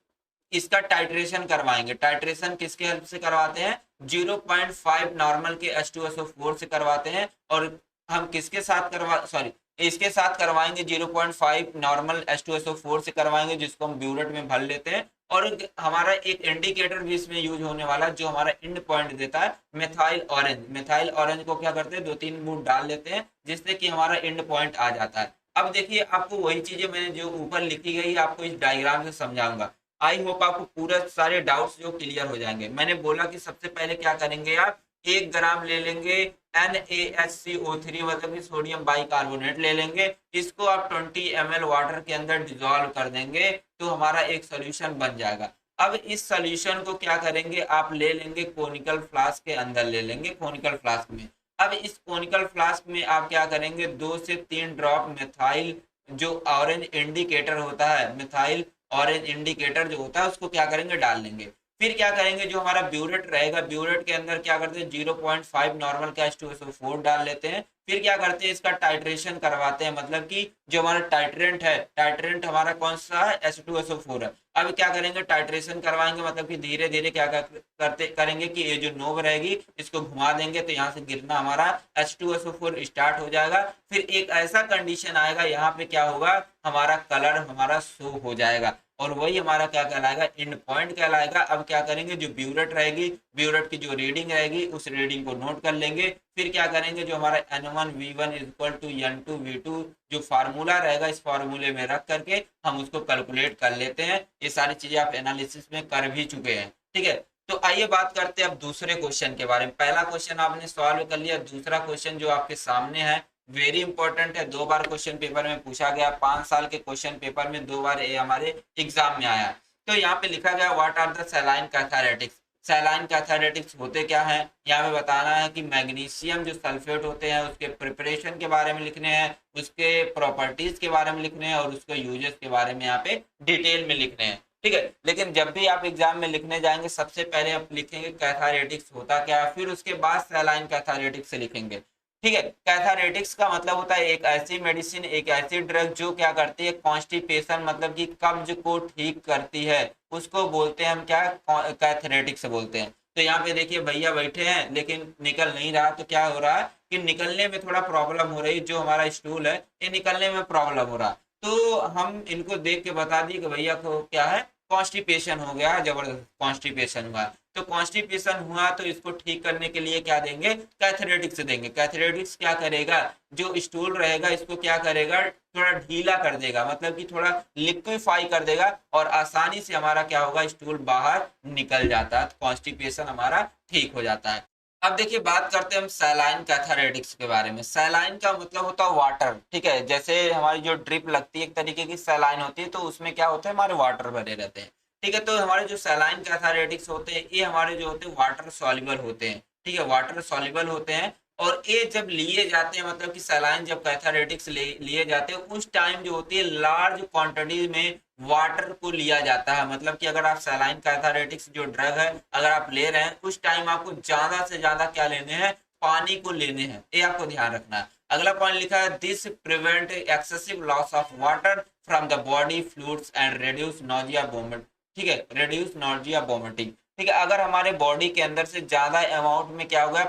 इसका टाइट्रेशन करवाएंगे। टाइट्रेशन किसके हेल्प से करवाते हैं, 0.5 नॉर्मल के H2SO4 से करवाते हैं। और हम किसके साथ इसके साथ करवाएंगे, 0.5 नॉर्मल H2SO4 से करवाएंगे, जिसको हम ब्यूरेट में भर लेते हैं। और हमारा एक इंडिकेटर भी इसमें यूज होने वाला है, जो हमारा इंड पॉइंट देता है, मेथाइल ऑरेंज। मेथाइल ऑरेंज को क्या करते हैं, 2-3 बूंद डाल लेते हैं, जिससे कि हमारा इंड पॉइंट आ जाता है। अब देखिए आपको वही चीजें मैंने जो ऊपर लिखी गई आपको इस डायग्राम से समझाऊंगा। आई होप आपको पूरा सारे डाउट्स जो क्लियर हो जाएंगे। मैंने बोला कि सबसे पहले क्या करेंगे आप, 1 ग्राम ले लेंगे NaHCO3, मतलब कि सोडियम बाइकार्बोनेट ले लेंगे, इसको आप 20 ml वाटर के अंदर डिजोल्व कर देंगे, तो हमारा एक सोल्यूशन बन जाएगा। अब इस सोल्यूशन को क्या करेंगे, आप ले लेंगे कोनिकल फ्लास्क के अंदर ले लेंगे, कोनिकल फ्लास्क में। अब इस कोनिकल फ्लास्क में आप क्या करेंगे, 2 से 3 ड्रॉप मेथाइल, जो ऑरेंज इंडिकेटर होता है, मेथाइल ऑरेंज इंडिकेटर जो होता है, उसको क्या करेंगे, डाल लेंगे। फिर क्या करेंगे, जो हमारा ब्यूरेट रहेगा, ब्यूरेट के अंदर क्या करते हैं, 0.5 नॉर्मल का H2SO4 डाल लेते हैं। फिर क्या करते हैं, इसका टाइट्रेशन करवाते हैं, मतलब कि जो हमारा टाइट्रेंट है, टाइट्रेंट हमारा कौन सा है, H2SO4 है। अब क्या करेंगे, टाइट्रेशन करवाएंगे, मतलब कि धीरे धीरे क्या करते करेंगे कि ये जो नोब रहेगी इसको घुमा देंगे, तो यहाँ से गिरना हमारा H2SO4 स्टार्ट हो जाएगा। फिर एक ऐसा कंडीशन आएगा, यहाँ पे क्या होगा, हमारा कलर हमारा शो हो जाएगा, और वही हमारा क्या कहलाएगा, एंड पॉइंट कहलाएगा। अब क्या करेंगे, जो ब्यूरेट रहेगी, ब्यूरेट की जो रीडिंग रहेगी, उस रीडिंग को नोट कर लेंगे। फिर क्या करेंगे, जो हमारा N1V1 इक्वल टू N2V2 जो फार्मूला रहेगा, इस फार्मूले में रख करके हम उसको कैलकुलेट कर लेते हैं। ये सारी चीजें आप एनालिसिस में कर भी चुके हैं, ठीक है। तो आइए बात करते हैं अब दूसरे क्वेश्चन के बारे में। पहला क्वेश्चन आपने सॉल्व कर लिया, दूसरा क्वेश्चन जो आपके सामने है वेरी इंपॉर्टेंट है, 2 बार क्वेश्चन पेपर में पूछा गया, 5 साल के क्वेश्चन पेपर में 2 बार ये हमारे एग्जाम में आया। तो यहाँ पे लिखा गया what are the saline cathartics. Saline cathartics होते क्या है, यहाँ पे बताना है कि मैग्नीशियम जो सल्फेट होते हैं उसके प्रिपरेशन के बारे में लिखने हैं, उसके प्रॉपर्टीज के बारे में लिखने हैं, और उसके यूजेस के बारे में यहाँ पे डिटेल में लिखने हैं, ठीक है। लेकिन जब भी आप एग्जाम में लिखने जाएंगे, सबसे पहले आप लिखेंगे कैथारेटिक्स होता क्या है, फिर उसके बाद सैलाइन कैथारेटिक्स से लिखेंगे, ठीक है। कैथारेटिक्स का मतलब होता है एक ऐसी मेडिसिन, एक ऐसी ड्रग जो क्या करती है, कॉन्स्टिपेशन, मतलब कि कब्ज को ठीक करती है, उसको बोलते हैं हम क्या, कैथारेटिक्स बोलते हैं। तो यहाँ पे देखिए भैया बैठे हैं लेकिन निकल नहीं रहा, तो क्या हो रहा है कि निकलने में थोड़ा प्रॉब्लम हो रही, जो हमारा स्टूल है ये निकलने में प्रॉब्लम हो रहा। तो हम इनको देख के बता दिए कि भैया को क्या है, कॉन्स्टिपेशन हो गया, जबरदस्त कॉन्स्टिपेशन हुआ। तो कॉन्स्टिपेशन हुआ तो इसको ठीक करने के लिए क्या देंगे, कैथरेटिक्स देंगे। कैथरेटिक्स क्या करेगा, जो स्टूल रहेगा इसको क्या करेगा, थोड़ा ढीला कर देगा, मतलब कि थोड़ा लिक्विफाई कर देगा और आसानी से हमारा क्या होगा, स्टूल बाहर निकल जाता है, कॉन्स्टिपेशन हमारा ठीक हो जाता है। अब देखिए बात करते हैं हम सैलाइन कैथारेटिक्स के बारे में। सैलाइन का मतलब होता है वाटर, ठीक है, जैसे हमारी जो ड्रिप लगती है एक तरीके की सैलाइन होती है, तो उसमें क्या होता है, हमारे वाटर भरे रहते हैं, ठीक है। तो हमारे जो सैलाइन कैथारेटिक्स होते हैं ये हमारे जो होते हैं वाटर सॉल्युबल होते हैं, ठीक है, वाटर सॉल्युबल होते हैं। और ये जब लिए जाते हैं, मतलब कि सैलाइन जब कैथारेटिक्स लिए जाते हैं उस टाइम जो होती है लार्ज क्वांटिटी में वाटर को लिया जाता है। मतलब कि अगर आप सैलाइन कैथारेटिक्स जो ड्रग है अगर आप ले रहे हैं उस टाइम आपको ज्यादा से ज्यादा क्या लेने हैं, पानी को लेने हैं, ये आपको ध्यान रखना है। अगला पॉइंट लिखा है, this prevent excessive loss of water from the body fluids and reduce nausea vomit, ठीक है, रिड्यूस नॉजिया वोमिटिंग, ठीक है। अगर हमारे बॉडी के अंदर से ज्यादा अमाउंट में क्या हो गया,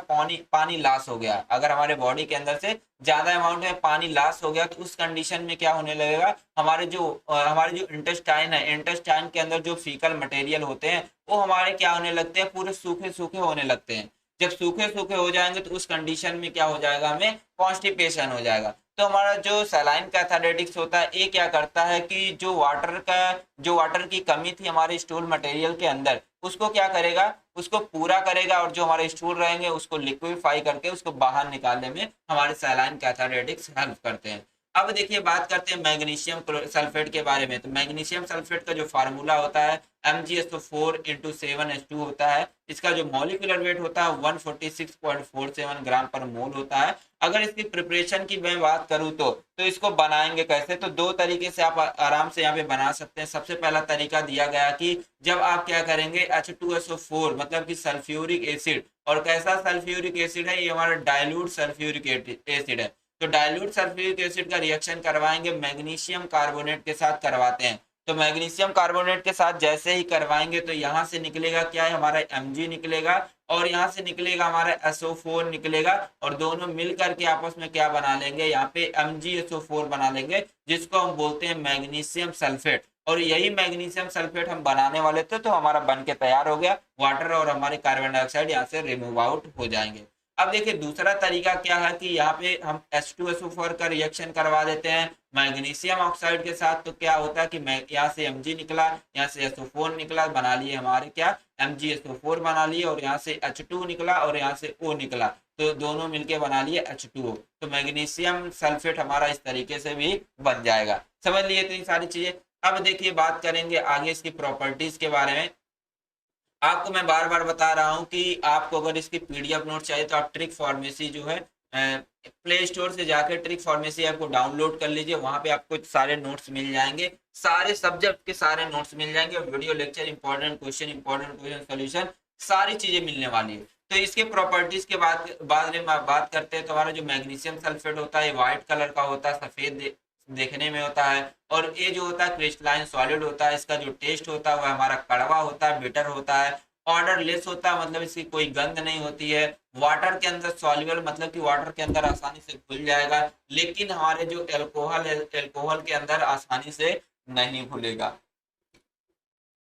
पानी लॉस हो गया, अगर हमारे बॉडी के अंदर से ज्यादा अमाउंट में पानी लॉस हो गया तो उस कंडीशन में क्या होने लगेगा, हमारे जो इंटेस्टाइन है, इंटेस्टाइन के अंदर जो फीकल मटेरियल होते हैं वो हमारे क्या होने लगते हैं, पूरे सूखे सूखे होने लगते हैं। जब सूखे सूखे हो जाएंगे तो उस कंडीशन में क्या हो जाएगा, हमें कॉन्स्टिपेशन हो जाएगा। तो हमारा जो सैलाइन कैथारेटिक्स होता है ये क्या करता है कि जो वाटर की कमी थी हमारे स्टूल मटेरियल के अंदर उसको क्या करेगा, उसको पूरा करेगा, और जो हमारे स्टूल रहेंगे उसको लिक्विफाई करके उसको बाहर निकालने में हमारे सैलाइन कैथारेटिक्स हेल्प करते हैं। अब देखिए बात करते हैं मैग्नीशियम सल्फेट के बारे में। तो मैग्नीशियम सल्फेट का जो फार्मूला होता है MgSO4 × 7H2 होता है। इसका जो मॉलिक्यूलर वेट होता है 146.47 ग्राम पर मोल होता है। अगर इसकी प्रिपरेशन की मैं बात करूं तो इसको बनाएंगे कैसे, तो दो तरीके से आप आराम से यहाँ पे बना सकते हैं। सबसे पहला तरीका दिया गया कि जब आप क्या करेंगे H2SO4 मतलब कि सल्फ्यूरिक एसिड, और कैसा सल्फ्यूरिक एसिड है, ये हमारा डाइल्यूट सल्फ्यूरिक एसिड है। तो डाइल्यूट सल्फ्यूरिक एसिड का रिएक्शन करवाएंगे मैग्नीशियम कार्बोनेट के साथ करवाते हैं। तो मैग्नीशियम कार्बोनेट के साथ जैसे ही करवाएंगे तो यहाँ से निकलेगा क्या है, हमारा Mg निकलेगा, और यहाँ से निकलेगा हमारा SO4 निकलेगा, और दोनों मिल करके आपस में क्या बना लेंगे, यहाँ पे MgSO4 बना लेंगे, जिसको हम बोलते हैं मैग्नीशियम सल्फेट। और यही मैग्नीशियम सल्फेट हम बनाने वाले थे, तो हमारा बन के तैयार हो गया, वाटर और हमारे कार्बन डाइऑक्साइड यहाँ से रिमूव आउट हो जाएंगे। अब देखिए दूसरा तरीका क्या है कि यहाँ पे हम H2SO4 का रिएक्शन करवा देते हैं मैग्नीशियम ऑक्साइड के साथ। तो क्या होता है कि यहाँ से Mg निकला, यहाँ से SO4 निकला, बना लिए हमारे क्या, MgSO4 बना लिए, और यहाँ से H2 निकला और यहाँ से O निकला, तो दोनों मिलके बना लिए H2O। तो मैग्नीशियम सल्फेट हमारा इस तरीके से भी बन जाएगा। समझ लिए इतनी सारी चीजें। अब देखिए बात करेंगे आगे इसकी प्रॉपर्टीज के बारे में। आपको मैं बार बार बता रहा हूँ कि आपको अगर इसकी पीडीएफ नोट चाहिए तो आप ट्रिक फार्मेसी जो है प्ले स्टोर से जाकर ट्रिक फार्मेसी ऐप को डाउनलोड कर लीजिए, वहां पे आपको सारे नोट्स मिल जाएंगे, सारे सब्जेक्ट के सारे नोट्स मिल जाएंगे, video lecture, important question solution, सारी चीजें मिलने वाली है। तो इसके प्रॉपर्टीज के बाद में बात करते हैं तो हमारा जो मैग्नीशियम सल्फेट होता है व्हाइट कलर का होता है, सफेद देखने में होता है, और ये जो होता है क्रिस्टलाइन सॉलिड होता है। इसका जो टेस्ट होता है वह हमारा कड़वा होता है, बिटर होता है। ऑर्डर लेस होता है, मतलब इसकी कोई गंध नहीं होती है। वाटर के अंदर सॉल्युबल, मतलब कि वाटर के अंदर आसानी से घुल जाएगा, लेकिन हमारे जो एल्कोहल है एल्कोहल के अंदर आसानी से नहीं घुलेगा।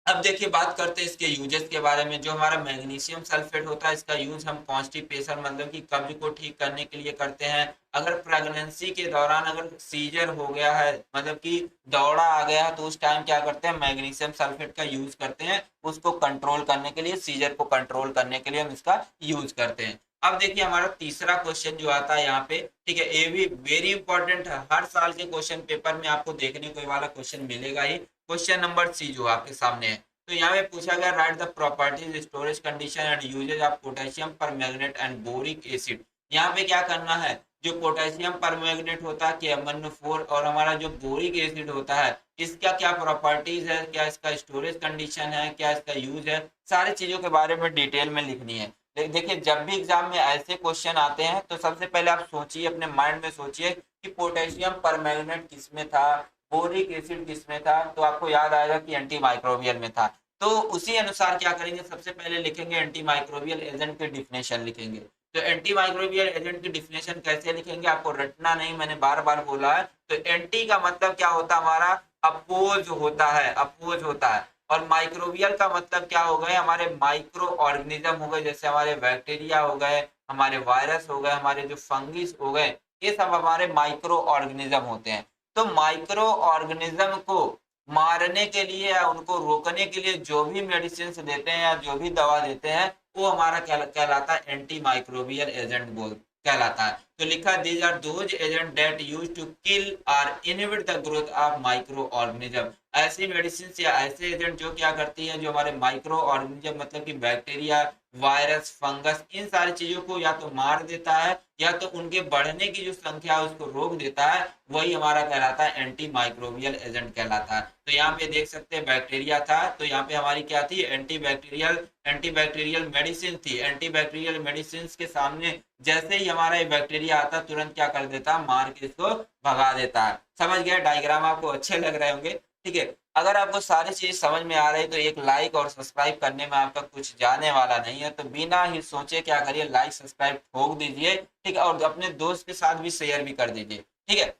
अब देखिए बात करते हैं इसके यूजेस के बारे में। जो हमारा मैग्नीशियम सल्फेट होता है इसका यूज हम कॉन्स्टिपेशन मतलब कि कब्ज को ठीक करने के लिए करते हैं। अगर प्रेगनेंसी के दौरान अगर सीजर हो गया है, मतलब कि दौड़ा आ गया है, तो उस टाइम क्या करते हैं, मैग्नीशियम सल्फेट का यूज करते हैं उसको कंट्रोल करने के लिए, सीजर को कंट्रोल करने के लिए हम इसका यूज करते हैं। अब देखिए हमारा तीसरा क्वेश्चन जो आता है यहाँ पे, ठीक है, ये भी वेरी इंपॉर्टेंट है, हर साल के क्वेश्चन पेपर में आपको देखने को वाला क्वेश्चन मिलेगा ही। क्वेश्चन नंबर सी जो आपके सामने है, तो यहाँ पे पूछा गया write the properties, storage condition and uses of potassium permanganate and boric acid. यहाँ पे क्या करना है, जो पोटेशियम परमैंगनेट होता है KMnO4 और हमारा जो बोरिक एसिड होता है इसका क्या प्रॉपर्टीज है, क्या इसका स्टोरेज कंडीशन है, क्या इसका यूज है, सारी चीजों के बारे में डिटेल में लिखनी है। देखिए जब भी एग्जाम में ऐसे क्वेश्चन आते हैं तो सबसे पहले आप सोचिए, अपने माइंड में सोचिए कि पोटेशियम परमैंगनेट किसमें था, बोरिक एसिड किसमें था, तो आपको याद आएगा कि एंटी माइक्रोबियल में था। तो उसी अनुसार क्या करेंगे, सबसे पहले लिखेंगे एंटी माइक्रोबियल एजेंट की डिफिनेशन लिखेंगे। तो एंटी माइक्रोबियल एजेंट की डिफिनेशन कैसे लिखेंगे, आपको रटना नहीं, मैंने बार बार बोला है। तो एंटी का मतलब क्या होता है, हमारा अपोज होता है, अपोज होता है। और माइक्रोबियल का मतलब क्या हो गए, हमारे माइक्रो ऑर्गेनिज्म हो गए, जैसे हमारे बैक्टीरिया हो गए, हमारे वायरस हो गए, हमारे जो फंगिस हो गए, ये सब हमारे माइक्रो ऑर्गेनिज्म होते हैं। तो माइक्रो ऑर्गेनिज्म को मारने के लिए या उनको रोकने के लिए जो भी मेडिसिन देते हैं या जो भी दवा देते हैं, वो हमारा कहलाता है एंटी माइक्रोबियल एजेंट बोल कहलाता है। तो लिखा these are those agent that use to kill और inhibit the growth of microorganism. ऐसी मेडिसिन या ऐसे एजेंट जो क्या करती है, जो हमारे माइक्रो ऑर्गेनिज्म मतलब कि बैक्टीरिया, वायरस, फंगस, इन सारी चीजों को या तो मार देता है या तो उनके बढ़ने की जो संख्या है उसको रोक देता है, वही हमारा कहलाता है एंटी माइक्रोबियल एजेंट कहलाता है। तो यहाँ पे देख सकते हैं बैक्टीरिया था, तो यहाँ पे हमारी क्या थी, एंटीबैक्टीरियल मेडिसिन थी। एंटीबैक्टीरियल मेडिसिन के सामने जैसे ही हमारा ये बैक्टीरिया आता, तुरंत क्या कर देता, मार के इसको भगा देता है। समझ गया, डायग्राम आपको अच्छे लग रहे होंगे। ठीक है, अगर आपको सारी चीज समझ में आ रही तो एक लाइक और सब्सक्राइब करने में आपका कुछ जाने वाला नहीं है, तो बिना ही सोचे क्या करिए, लाइक सब्सक्राइब ठोक दीजिए। ठीक है, और अपने दोस्त के साथ भी शेयर भी कर दीजिए। ठीक है,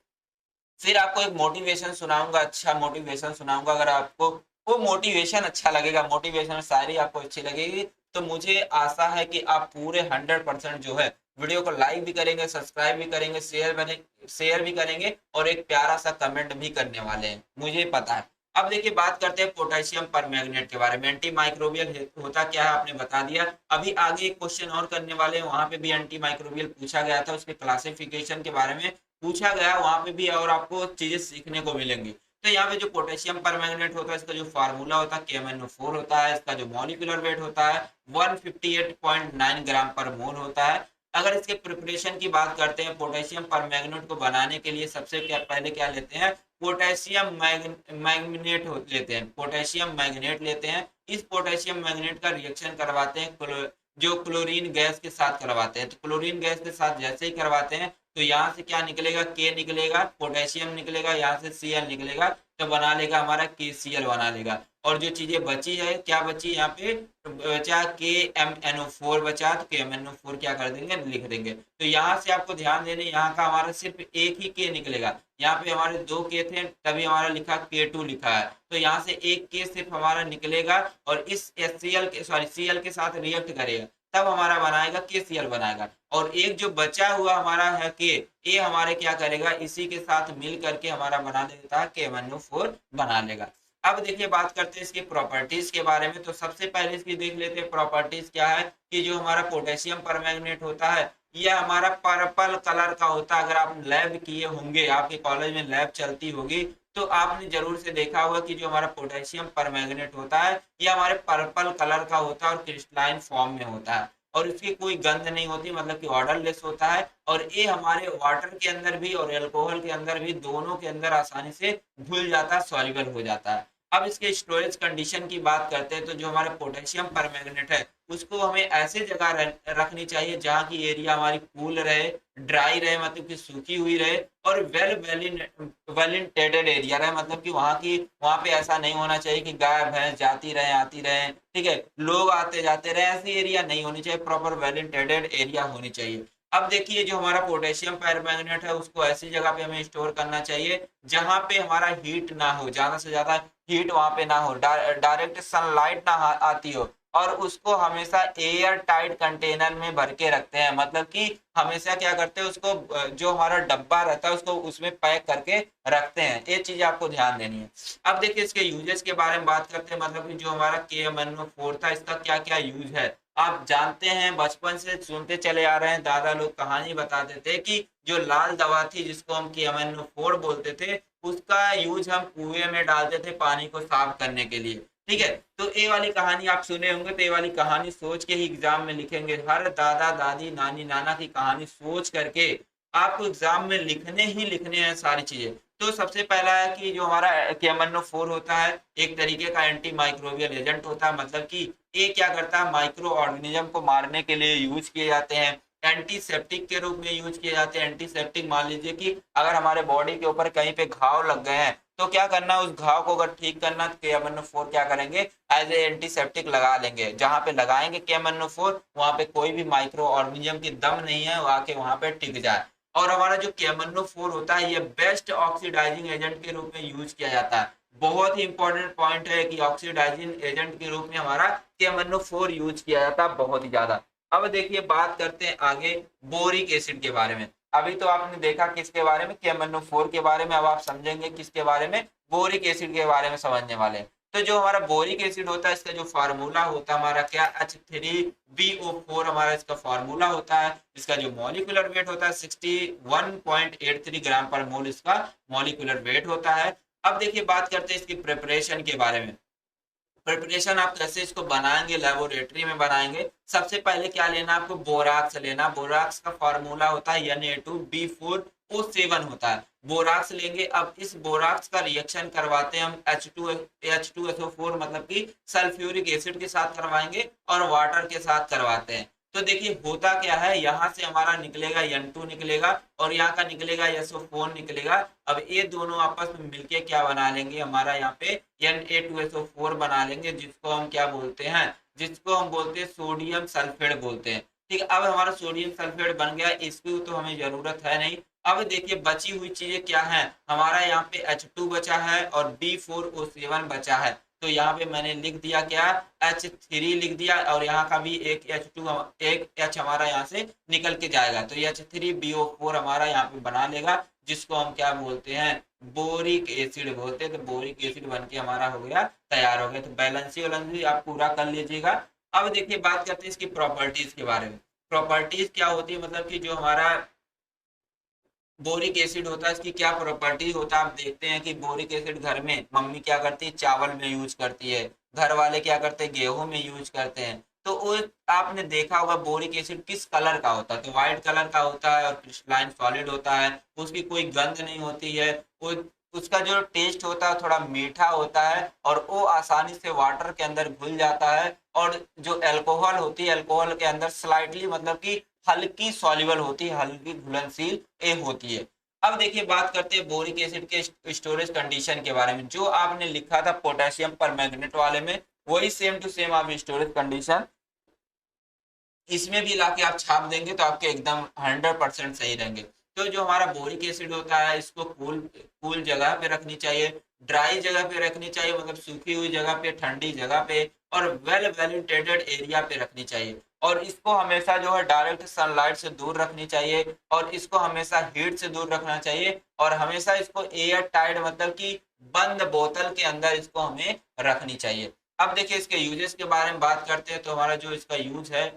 फिर आपको एक मोटिवेशन सुनाऊंगा, अच्छा मोटिवेशन सुनाऊंगा। अगर आपको वो मोटिवेशन अच्छा लगेगा, मोटिवेशनल शायरी आपको अच्छी लगेगी, तो मुझे आशा है कि आप पूरे 100% जो है वीडियो को लाइक भी करेंगे, सब्सक्राइब भी करेंगे, शेयर भी करेंगे और एक प्यारा सा कमेंट भी करने वाले हैं, मुझे पता है। अब देखिए बात करते हैं पोटेशियम परमैंगनेट के बारे में। एंटी माइक्रोबियल होता क्या है आपने बता दिया। अभी आगे एक क्वेश्चन और करने वाले हैं, वहां पे भी एंटी माइक्रोबियल पूछा गया था, उसके क्लासिफिकेशन के बारे में पूछा गया, वहां पे भी और आपको चीजें सीखने को मिलेंगी। तो यहाँ पे जो पोटेशियम परमैंगनेट होता है, इसका जो फार्मूला होता है KMnO4 होता है, इसका जो मॉलिक्यूलर वेट होता है 158.9 ग्राम पर मोल होता है। अगर इसके प्रिपरेशन की बात करते हैं, पोटेशियम परमैंगनेट को बनाने के लिए सबसे पहले क्या लेते हैं, पोटेशियम मैग्नेट लेते हैं, पोटेशियम मैग्नेट लेते हैं। इस पोटेशियम मैग्नेट का रिएक्शन करवाते हैं जो क्लोरीन गैस के साथ करवाते हैं। तो क्लोरीन गैस के साथ जैसे ही करवाते हैं, तो यहाँ से क्या निकलेगा, के निकलेगा, पोटेशियम निकलेगा, यहाँ से Cl निकलेगा, तो बना लेगा हमारा KCl बना लेगा। और जो चीजें बची है, क्या बची यहाँ पे, बचा KMnO4 बचा, तो KMnO4 क्या कर देंगे, लिख देंगे। तो यहाँ से आपको ध्यान देने, यहाँ का हमारा सिर्फ एक ही के निकलेगा। यहाँ पे हमारे 2 के थे, तभी हमारा लिखा K2 लिखा है, तो यहाँ से एक के सिर्फ हमारा निकलेगा और इस Cl के साथ रिएक्ट करेगा, तब हमारा बनाएगा KCl बनाएगा। और एक जो बचा हुआ हमारा है के, ये हमारे क्या करेगा, इसी के साथ मिल करके हमारा बना देता है KMnO4 बना लेगा। अब देखिए बात करते हैं इसकी प्रॉपर्टीज के बारे में। तो सबसे पहले इसकी देख लेते हैं प्रॉपर्टीज क्या है, कि जो हमारा पोटेशियम परमैंगनेट होता है, यह हमारा पर्पल कलर का होता है। अगर आप लैब किए होंगे, आपके कॉलेज में लैब चलती होगी, तो आपने जरूर से देखा होगा कि जो हमारा पोटेशियम परमैंगनेट होता है, ये हमारे पर्पल कलर का होता है और क्रिस्टलाइन फॉर्म में होता है, और इसकी कोई गंध नहीं होती, मतलब कि ऑर्डरलेस होता है। और ये हमारे वाटर के अंदर भी और अल्कोहल के अंदर भी, दोनों के अंदर आसानी से घुल जाता है, सॉल्युबल हो जाता है। अब इसके स्टोरेज कंडीशन की बात करते हैं, तो जो हमारा पोटेशियम परमैंगनेट है, उसको हमें ऐसे जगह रखनी चाहिए जहाँ की एरिया हमारी कूल रहे, ड्राई रहे, मतलब कि सूखी हुई रहे, और वेलिंटेडेड एरिया रहे, मतलब कि वहां पे ऐसा नहीं होना चाहिए कि गाय भैंस जाती रहे आती रहे, ठीक है, लोग आते जाते रहे, ऐसी एरिया नहीं होनी चाहिए, प्रॉपर वेलिंटेडेड एरिया होनी चाहिए। अब देखिए जो हमारा पोटेशियम परमैंगनेट है, उसको ऐसी जगह पे हमें स्टोर करना चाहिए जहां पे हमारा हीट ना हो, ज्यादा से ज्यादा हीट वहां पे ना हो, डायरेक्ट सनलाइट ना आती हो, और उसको हमेशा एयर टाइट कंटेनर में भर के रखते हैं। मतलब कि हमेशा क्या करते हैं, उसको जो हमारा डब्बा रहता है उसको उसमें पैक करके रखते हैं। ये चीज आपको ध्यान देनी है। अब देखिए इसके यूजेस के बारे में बात करते हैं, मतलब कि जो हमारा KMnO4 था, इसका क्या क्या यूज है आप जानते हैं, बचपन से सुनते चले आ रहे हैं, दादा लोग कहानी बताते थे कि जो लाल दवा थी जिसको हम KMnO4 बोलते थे, उसका यूज हम कुएं में डालते थे पानी को साफ करने के लिए। ठीक है, तो ये वाली कहानी आप सुने होंगे, तो ये वाली कहानी सोच के ही एग्जाम में लिखेंगे। हर दादा दादी नानी नाना की कहानी सोच करके आपको एग्जाम में लिखने ही लिखने हैं सारी चीजें। तो सबसे पहला है कि जो हमारा KMnO4 होता है, एक तरीके का एंटी माइक्रोबियल एजेंट होता है, मतलब कि ये क्या करता है, माइक्रो ऑर्गेनिज्म को मारने के लिए यूज किए जाते हैं। एंटीसेप्टिक के रूप में यूज किए जाते हैं। एंटीसेप्टिक, मान लीजिए कि अगर हमारे बॉडी के ऊपर कहीं पे घाव लग गए हैं, तो क्या करना, उस घाव को अगर ठीक करना, तो KMnO4 क्या करेंगे, एज ए एंटीसेप्टिक लगा लेंगे। जहां पे लगाएंगे KMnO4, वहां पे कोई भी माइक्रो ऑर्गेनिज्म की दम नहीं है, आके वहां पे टिक जाए। और हमारा जो KMnO4 होता है, ये बेस्ट ऑक्सीडाइजिंग एजेंट के रूप में यूज किया जाता है। बहुत ही इंपॉर्टेंट पॉइंट है कि ऑक्सीडाइजिंग एजेंट के रूप में हमारा KMnO4 यूज किया जाता है बहुत ही ज्यादा। अब देखिए बात करते हैं आगे बोरिक एसिड के बारे में। अभी तो आपने देखा किसके बारे में, KMnO4 के बारे में। अब आप समझेंगे किसके बारे में, बोरिक एसिड के बारे में समझने वाले हैं। तो जो हमारा बोरिक एसिड होता है इसका जो फार्मूला होता है हमारा क्या, H3BO4 हमारा इसका फार्मूला होता है। इसका जो मॉलिक्यूलर वेट होता है 61.83 ग्राम पर मोल इसका मॉलिक्यूलर वेट होता है। अब देखिए बात करते हैं इसकी प्रिपरेशन के बारे में। प्रिपरेशन आप कैसे इसको बनाएंगे, लेबोरेटरी में बनाएंगे। सबसे पहले क्या लेना, आपको बोराक्स लेना। बोराक्स का फॉर्मूला होता है Na2B4O7 होता है। बोराक्स लेंगे। अब इस बोराक्स का रिएक्शन करवाते हैं हम H2SO4 मतलब कि सल्फ्यूरिक एसिड के साथ करवाएंगे और वाटर के साथ करवाते हैं। तो देखिए होता क्या है, यहाँ से हमारा निकलेगा N2 निकलेगा और यहाँ का निकलेगा SO4 निकलेगा। अब ये दोनों आपस में मिलके क्या बना लेंगे, हमारा यहाँ पे Na2SO4 बना लेंगे, जिसको हम क्या बोलते हैं, जिसको हम बोलते हैं सोडियम सल्फेट बोलते हैं। ठीक है, अब हमारा सोडियम सल्फेट बन गया, इसकी तो हमें जरूरत है नहीं। अब देखिए बची हुई चीजें क्या है, हमारा यहाँ पे H2 बचा है और B4O7 बचा है। तो यहाँ पे मैंने लिख दिया क्या, H3 लिख दिया और यहाँ का भी एक H2 एक H हमारा यहाँ से निकल के जाएगा। तो H3BO4 हमारा यहाँ पे बना लेगा, जिसको हम क्या बोलते हैं, बोरिक एसिड बोलते हैं। तो बोरिक एसिड बन के हमारा हो गया, तैयार हो गया। तो बैलेंसी वैलेंसी आप पूरा कर लीजिएगा। अब देखिए बात करते हैं इसकी प्रॉपर्टीज के बारे में। प्रॉपर्टीज क्या होती है, मतलब कि जो हमारा बोरिक एसिड होता है इसकी क्या प्रॉपर्टी होता है। आप देखते हैं कि बोरिक एसिड घर में मम्मी क्या करती है, चावल में यूज करती है, घर वाले क्या करते हैं, गेहूं में यूज करते हैं। तो वो आपने देखा होगा बोरिक एसिड किस कलर का होता है, तो व्हाइट कलर का होता है और क्रिस्टलाइन सॉलिड होता है। उसकी कोई गंध नहीं होती है, वो उसका जो टेस्ट होता है थोड़ा मीठा होता है और वो आसानी से वाटर के अंदर घुल जाता है। और जो अल्कोहल होती है, अल्कोहल के अंदर स्लाइटली मतलब कि हल्की सॉल्युबल होती है, हल्की घुलनशील ए होती है। अब देखिए बात करते हैं बोरिक एसिड के स्टोरेज कंडीशन के बारे में। जो आपने लिखा था पोटेशियम पर मैग्नेट वाले में, वही सेम टू सेम आप स्टोरेज कंडीशन इसमें भी लाके आप छाप देंगे तो आपके एकदम 100% सही रहेंगे। तो जो हमारा बोरिक एसिड होता है इसको कूल कूल जगह पे रखनी चाहिए, ड्राई जगह पे रखनी चाहिए, मतलब सूखी हुई जगह पे, ठंडी जगह पे और वेल वेंटिलेटेड एरिया पे रखनी चाहिए। और इसको हमेशा जो है डायरेक्ट सनलाइट से दूर रखनी चाहिए और इसको हमेशा हीट से दूर रखना चाहिए। और हमेशा इसको एयर टाइट मतलब कि बंद बोतल के अंदर इसको हमें रखनी चाहिए। अब देखिए इसके यूजेस के बारे में बात करते हैं। तो हमारा जो इसका यूज है,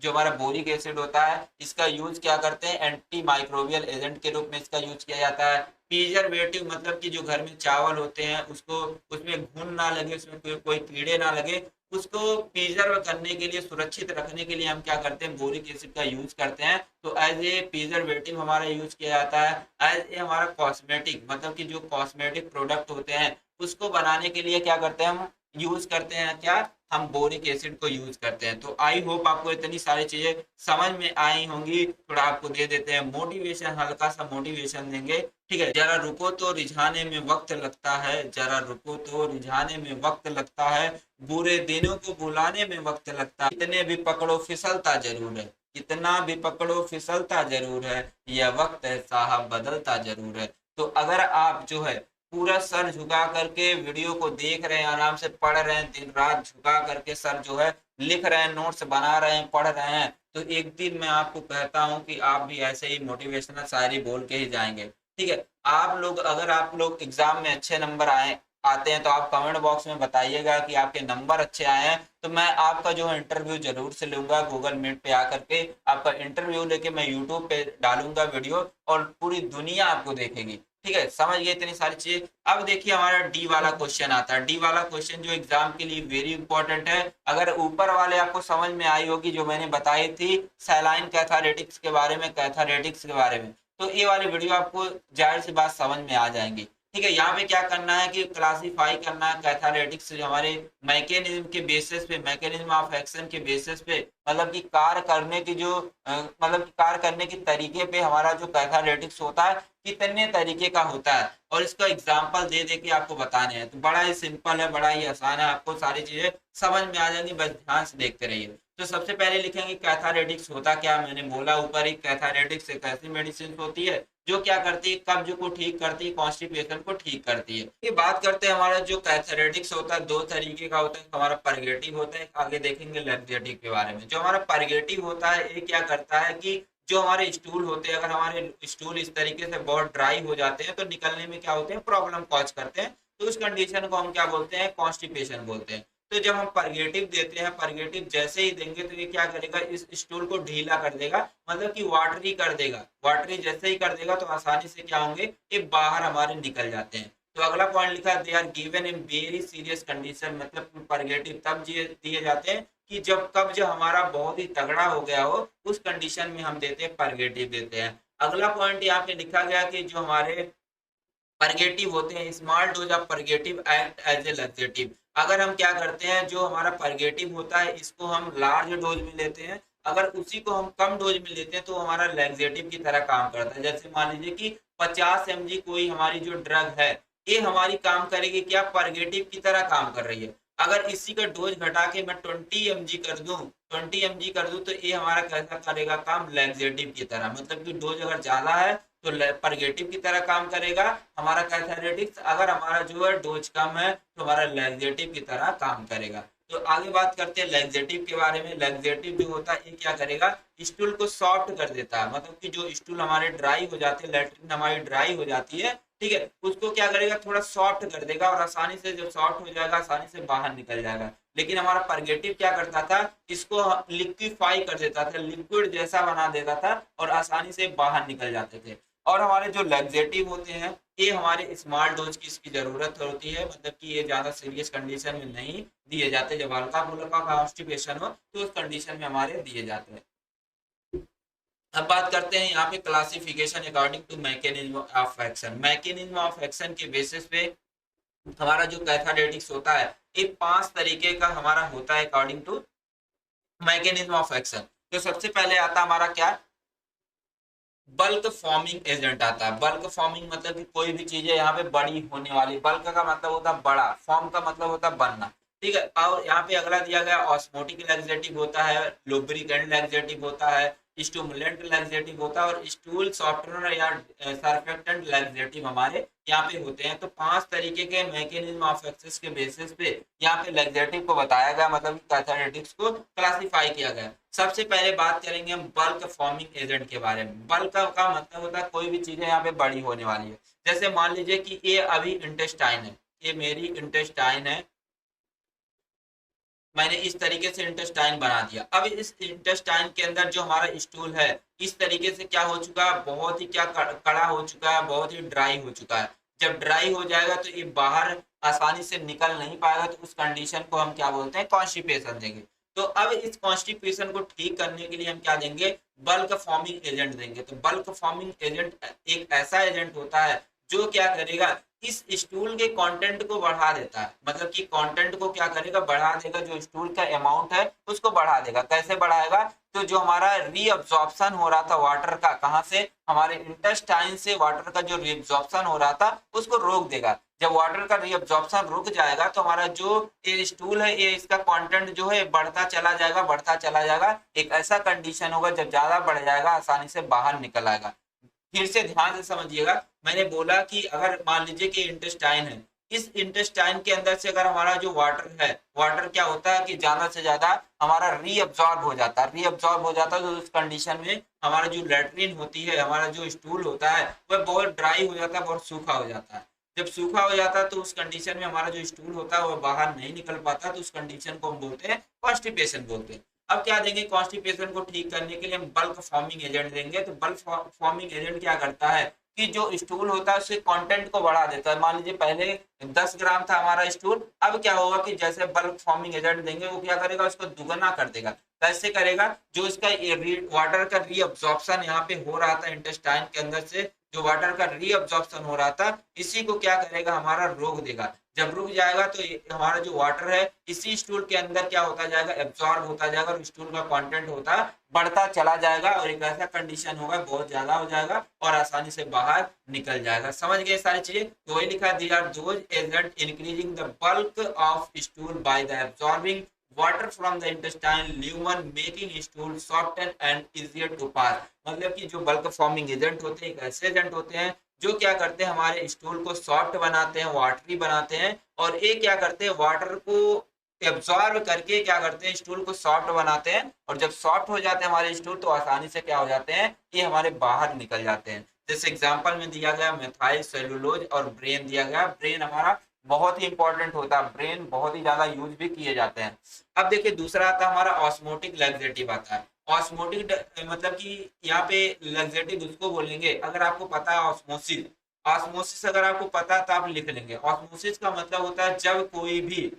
जो हमारा बोरिक एसिड होता है इसका यूज क्या करते हैं, एंटी माइक्रोबियल एजेंट के रूप में इसका यूज किया जाता है। प्रिजर्वेटिव मतलब कि जो घर में चावल होते हैं उसको, उसमें घुन ना लगे, उसमें कोई कीड़े ना लगे, उसको प्रिजर्व करने के लिए, सुरक्षित रखने के लिए हम क्या करते हैं, बोरिक एसिड का यूज करते हैं। तो एज ए प्रिजर्वेटिव हमारा यूज किया जाता है। एज ए हमारा कॉस्मेटिक मतलब कि जो कॉस्मेटिक प्रोडक्ट होते हैं उसको बनाने के लिए क्या करते हैं, हम यूज करते हैं क्या, हम बोरिक एसिड को यूज करते हैं। तो आई होप आपको इतनी सारी चीजें समझ में आई होंगी। थोड़ा आपको दे देते हैं मोटिवेशन, हल्का सा मोटिवेशन देंगे। ठीक है, जरा रुको तो रिझाने में वक्त लगता है, जरा रुको तो रिझाने में वक्त लगता है, बुरे दिनों को बुलाने में वक्त लगता है, कितने भी पकड़ो फिसलता जरूर है, कितना भी पकड़ो फिसलता जरूर है, यह वक्त है साहब बदलता जरूर है। तो अगर आप जो है पूरा सर झुका करके वीडियो को देख रहे हैं, आराम से पढ़ रहे हैं, दिन रात झुका करके सर जो है लिख रहे हैं, नोट्स बना रहे हैं, पढ़ रहे हैं, तो एक दिन मैं आपको कहता हूं कि आप भी ऐसे ही मोटिवेशनल शायरी बोल के ही जाएंगे। ठीक है, आप लोग अगर आप लोग एग्जाम में अच्छे नंबर आते हैं तो आप कमेंट बॉक्स में बताइएगा कि आपके नंबर अच्छे आए हैं, तो मैं आपका जो है इंटरव्यू जरूर से लूंगा। गूगल मीट पे आकर के आपका इंटरव्यू लेके मैं यूट्यूब पे डालूंगा वीडियो और पूरी दुनिया आपको देखेगी। ठीक है, समझ गए इतनी सारी चीजें। अब देखिए हमारा डी वाला क्वेश्चन आता है। डी वाला क्वेश्चन जो एग्जाम के लिए वेरी इंपॉर्टेंट है। अगर ऊपर वाले आपको समझ में आई होगी जो मैंने बताई थी सैलाइन कैथारेटिक्स के बारे में, कैथारेटिक्स के बारे में, तो ये वाली वीडियो आपको जाहिर सी बात समझ में आ जाएंगी। ठीक है, यहाँ पे क्या करना है कि क्लासीफाई करना है कैथारेटिक्स हमारे मैकेनिज्म के बेसिस पे, मैकेनिज्म ऑफ एक्शन के बेसिस पे, मतलब कि कार्य करने की जो मतलब कि कार्य करने के तरीके पे हमारा जो कैथारेटिक्स होता है कितने तरीके का होता है और इसका एग्जाम्पल दे दे के आपको बताने हैं। तो बड़ा ही सिंपल है, बड़ा ही आसान है, आपको सारी चीजें समझ में आ जाएंगी, बस ध्यान से देखते रहिए। तो सबसे पहले लिखेंगे कैथारेटिक्स होता क्या, मैंने बोला ऊपर ही, कैथारेटिक्स एक ऐसी मेडिसिन होती है जो क्या करती है, कब्ज को ठीक करती है, कॉन्स्टिपेशन को ठीक करती है। ये बात करते हैं हमारा जो कैथारेटिक्स होता है, दो तरीके का होता है, हमारा परगेटिव होता है, आगे देखेंगे लैक्सेटिव के बारे में। जो हमारा परगेटिव होता है ये क्या करता है कि जो हमारे स्टूल होते हैं, अगर हमारे स्टूल इस तरीके से बहुत ड्राई हो जाते हैं तो निकलने में क्या होते हैं, प्रॉब्लम कॉज करते हैं, तो उस कंडीशन को हम क्या बोलते हैं, कॉन्स्टिपेशन बोलते हैं। तो जब हम परगेटिव देते हैं, परगेटिव जैसे ही देंगे तो ये क्या करेगा, इस स्टूल को ढीला कर देगा, मतलब कि वाटरी कर देगा। वाटरी जैसे ही कर देगा तो आसानी से क्या होंगे, ये बाहर हमारे निकल जाते हैं। तो अगला पॉइंट लिखा है, they are given in very serious condition, मतलब परगेटिव तब दिए जाते हैं कि जब कब्ज हमारा बहुत ही तगड़ा हो गया हो, उस कंडीशन में हम देते हैं, परगेटिव देते हैं। अगला पॉइंट यहाँ पे लिखा गया कि जो हमारे परगेटिव होते हैं, small dose of purgative act as a laxative. अगर हम क्या करते हैं, जो हमारा परगेटिव होता है इसको हम लार्ज डोज में लेते हैं, अगर उसी को हम कम डोज में लेते हैं तो हमारा लैक्सेटिव की तरह काम करता है। जैसे मान लीजिए कि 50 mg कोई हमारी जो ड्रग है, ये हमारी काम करेगी क्या, परगेटिव की तरह काम कर रही है। अगर इसी का डोज घटा के मैं 20 mg कर दूं, 20 mg कर दूं तो ये हमारा कैसा करेगा काम, लैक्सेटिव की तरह। मतलब कि डोज अगर ज्यादा है तो परगेटिव की तरह काम करेगा हमारा कैथारेटिक्स, अगर हमारा जो है डोज कम है तो हमारा लैक्सेटिव की तरह काम करेगा। तो आगे बात करते हैं लैक्सेटिव के बारे में। लैक्सेटिव जो होता है ये क्या करेगा, स्टूल को सॉफ्ट कर देता है, मतलब कि जो स्टूल हमारे ड्राई हो जाते हैं, लैट्रिन हमारी ड्राई हो जाती है, ठीक है, उसको क्या करेगा, थोड़ा सॉफ्ट कर देगा, और आसानी से जब सॉफ्ट हो जाएगा आसानी से बाहर निकल जाएगा। लेकिन हमारा परगेटिव क्या करता था, इसको लिक्विफाई कर देता था, लिक्विड जैसा बना देता था और आसानी से बाहर निकल जाते थे। और हमारे जो लैक्सेटिव होते हैं ये हमारे स्मॉल डोज की इसकी जरूरत होती है, मतलब कि ये ज्यादा सीरियस कंडीशन में नहीं दिए जाते, जब हल्का फुल्का कॉन्स्टिपेशन हो तो उस कंडीशन में हमारे दिए जाते हैं। अब बात करते हैं यहाँ पे classification according to mechanism of action. Mechanism of action के बेसिस पे हमारा जो कैथारेटिक्स होता है ये 5 तरीके का हमारा होता है according to mechanism of action. तो सबसे पहले आता हमारा क्या, बल्क फॉर्मिंग एजेंट आता है। बल्क फॉर्मिंग मतलब कि कोई भी चीज है यहाँ पे बड़ी होने वाली, बल्क का मतलब होता है बड़ा, फॉर्म का मतलब होता है बनना, ठीक है। और यहाँ पे अगला दिया गया ऑस्मोटिक लैक्सेटिव होता है, लुब्रिकेंट लैक्सेटिव होता है, स्टिमुलेंट लैक्सेटिव होता है, और स्टूल सॉफ्टनर या सरफेक्टेंट लैक्सेटिव हमारे यहाँ पे होते हैं। तो 5 तरीके के मैकेनिज्म ऑफ एक्सेस के बेसिस पे यहाँ पे लैक्सेटिव को बताया गया, मतलब कैथारेटिक्स को क्लासिफाई किया गया। सबसे पहले बात करेंगे हम बल्क फॉर्मिंग एजेंट के बारे में। बल्क का मतलब होता है कोई भी चीजें यहाँ पे बड़ी होने वाली है। जैसे मान लीजिए कि ये अभी इंटेस्टाइन है, ये मेरी इंटेस्टाइन है, मैंने इस तरीके से इंटेस्टाइन बना दिया। अब इस इंटेस्टाइन के अंदर जो हमारा स्टूल है इस तरीके से क्या हो चुका है, बहुत ही क्या कड़ा हो चुका है, बहुत ही ड्राई हो चुका है। जब ड्राई हो जाएगा तो ये बाहर आसानी से निकल नहीं पाएगा, तो उस कंडीशन को हम क्या बोलते हैं, कॉन्स्टिपेशन देंगे। तो अब इस कॉन्स्टिपेशन को ठीक करने के लिए हम क्या देंगे, बल्क फॉर्मिंग एजेंट देंगे। तो बल्क फॉर्मिंग एजेंट एक ऐसा एजेंट होता है जो क्या करेगा, इस स्टूल के कंटेंट को बढ़ा देता है, मतलब कि कंटेंट को क्या करेगा, बढ़ा देगा, जो स्टूल का अमाउंट है उसको बढ़ा देगा। कैसे बढ़ाएगा, तो जो हमारा रीअब्जॉर्प्शन हो रहा था वाटर का, कहाँ से, हमारे इंटेस्टाइन से वाटर का जो रीअब्जॉर्प्शन हो रहा था उसको रोक देगा। जब वाटर का रीअब्जॉर्प्शन रुक जाएगा तो हमारा जो ये स्टूल है ये इसका कंटेंट जो है बढ़ता चला जाएगा, बढ़ता चला जाएगा। एक ऐसा कंडीशन होगा जब ज्यादा बढ़ जाएगा आसानी से बाहर निकल आएगा। फिर से ध्यान से समझिएगा, मैंने बोला कि अगर मान लीजिए कि इंटेस्टाइन है, इस इंटेस्टाइन के अंदर से अगर हमारा जो वाटर है, वाटर क्या होता है कि ज्यादा से ज्यादा हमारा रीअब्सॉर्ब हो जाता है, रीअब्सॉर्ब हो जाता है, तो उस कंडीशन में हमारा जो लैट्रिन होती है, हमारा जो स्टूल होता है वह बहुत ड्राई हो जाता है, बहुत सूखा हो जाता है। जब सूखा हो जाता है तो उस कंडीशन में हमारा जो स्टूल होता है वह बाहर नहीं निकल पाता, तो उस कंडीशन को हम बोलते हैं कॉन्स्टिपेशन बोलते हैं। अब क्या देंगे, कॉन्स्टिपेशन को ठीक करने के लिए हम बल्क फॉर्मिंग एजेंट देंगे। तो बल्क फॉर्मिंग एजेंट क्या करता है कि जो स्टूल होता है उसके कंटेंट को बढ़ा देता है। मान लीजिए पहले 10 ग्राम था हमारा स्टूल, अब क्या होगा कि जैसे बल्क फॉर्मिंग एजेंट देंगे वो क्या करेगा, उसको दुगना कर देगा। कैसे करेगा, जो इसका वाटर का रीअब्जॉर्प्शन यहाँ पे हो रहा था इंटेस्टाइन के अंदर से, जो वाटर का रीअब्जॉर्प्शन हो रहा था, इसी को क्या करेगा, हमारा रोक देगा। जब रुक जाएगा तो हमारा जो वाटर है इसी स्टूल के अंदर क्या होता जाएगा, एब्जॉर्ब होता जाएगा, और स्टूल का कंटेंट होता बढ़ता चला जाएगा, और एक ऐसा कंडीशन होगा बहुत ज्यादा हो जाएगा और आसानी से बाहर निकल जाएगा। समझ गए सारी चीजें। तो वही लिखा, they are those agent increasing the bulk of stool by the absorbing water from the intestine lumen making stool soft and easier to pass. मतलब कि जो बल्क फॉर्मिंग एजेंट होते हैं, एक ऐसे एजेंट होते हैं जो क्या करते हैं, हमारे स्टूल को सॉफ्ट बनाते हैं, वाटरी बनाते हैं, और ये क्या करते हैं, वाटर को एब्जॉर्ब करके क्या करते हैं, स्टूल को सॉफ्ट बनाते हैं। और जब सॉफ्ट हो जाते हैं हमारे स्टूल तो आसानी से क्या हो जाते हैं, ये हमारे बाहर निकल जाते हैं। जैसे एग्जांपल में दिया गया मेथाइल सेलुलोज और ब्रेन दिया गया। ब्रेन हमारा बहुत ही इंपॉर्टेंट होता है, ब्रेन बहुत ही ज्यादा यूज भी किए जाते हैं। अब देखिए दूसरा आता है हमारा ऑस्मोटिक लैक्सेटिव आता है। ऑस्मोटिक मतलब कि यहाँ पे लैक्सेटिव उसको बोलेंगे, अगर आपको पता है ऑस्मोसिस, ऑस्मोसिस अगर आपको पता है तो आप लिख लेंगे। ऑस्मोसिस का मतलब होता है जब कोई भी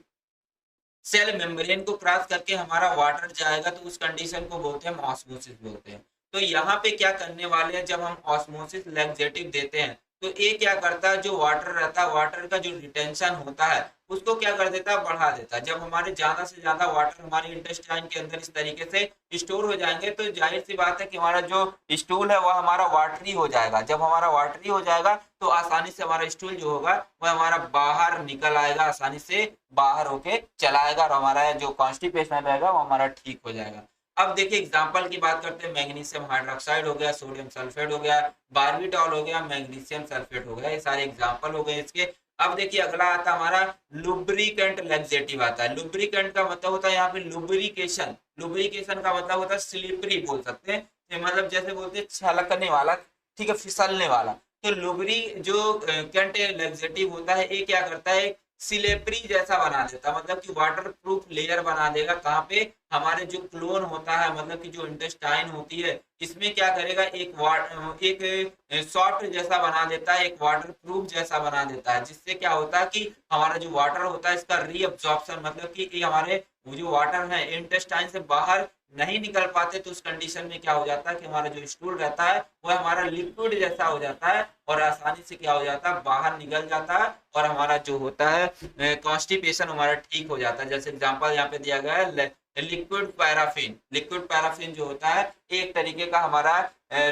सेल मेम्ब्रेन को क्रॉस करके हमारा वाटर जाएगा तो उस कंडीशन को बोलते हैं, हम ऑस्मोसिस बोलते हैं। तो यहाँ पे क्या करने वाले हैं, जब हम ऑस्मोसिस लैक्सेटिव देते हैं तो ये क्या करता है, जो वाटर रहता है, वाटर का जो रिटेंशन होता है उसको क्या कर देता है, बढ़ा देता है। जब हमारे ज्यादा से ज्यादा वाटर हमारे इंटेस्टाइन के अंदर इस तरीके से स्टोर हो जाएंगे तो जाहिर सी बात है कि हमारा जो स्टूल है वह हमारा वाटरी हो जाएगा। जब हमारा वाटरी हो जाएगा तो आसानी से हमारा स्टूल जो होगा वह हमारा बाहर निकल आएगा, आसानी से बाहर होके चला आएगा, और हमारा जो कॉन्स्टिपेशन रहेगा वो हमारा ठीक हो जाएगा। अब देखिए एग्जाम्पल की बात करते हैं, मैग्नीशियम हाइड्रोक्साइड हो गया, सोडियम सल्फेट हो गया, बार्बिटॉल हो गया, मैग्नीशियम सल्फेट हो गया, ये सारे एग्जाम्पल हो गए इसके। अब देखिए अगला आता हमारा लुब्रिकेंट लैक्सेटिव आता है। लुब्रिकेंट का मतलब होता है यहाँ पे लुब्रिकेशन। लुब्रिकेशन का मतलब होता है स्लिपरी बोल सकते हैं, मतलब जैसे बोलते हैं छलकने वाला, ठीक है, फिसलने वाला। तो लुब्री जो केंट लैक्सेटिव होता है ये क्या करता है, सिलेपरी जैसा बना देता, मतलब कि वाटर प्रूफ लेयर बना देगा। कहाँ पे, हमारे जो क्लोन होता है, मतलब कि जो इंटेस्टाइन होती है, इसमें क्या करेगा, एक सॉफ्ट जैसा बना देता है, एक वाटर प्रूफ जैसा बना देता है, जिससे क्या होता है कि हमारा जो वाटर होता है इसका रीअब्जॉर्प्शन, मतलब कि ये हमारे जो वाटर है इंटेस्टाइन से बाहर नहीं निकल पाते, तो उस कंडीशन में क्या हो जाता है कि हमारा जो स्टूल रहता है वह हमारा लिक्विड जैसा हो जाता है, और आसानी से क्या हो जाता है, बाहर निकल जाता है, और हमारा जो होता है कॉन्स्टिपेशन हमारा ठीक हो जाता है। जैसे एग्जांपल यहाँ पे दिया गया है लिक्विड पैराफिन। लिक्विड पैराफिन जो होता है एक तरीके का हमारा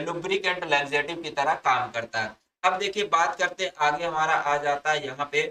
लुब्रिकेंट लैक्सेटिव की तरह काम करता है। अब देखिए बात करते हैं आगे, हमारा आ जाता है यहाँ पे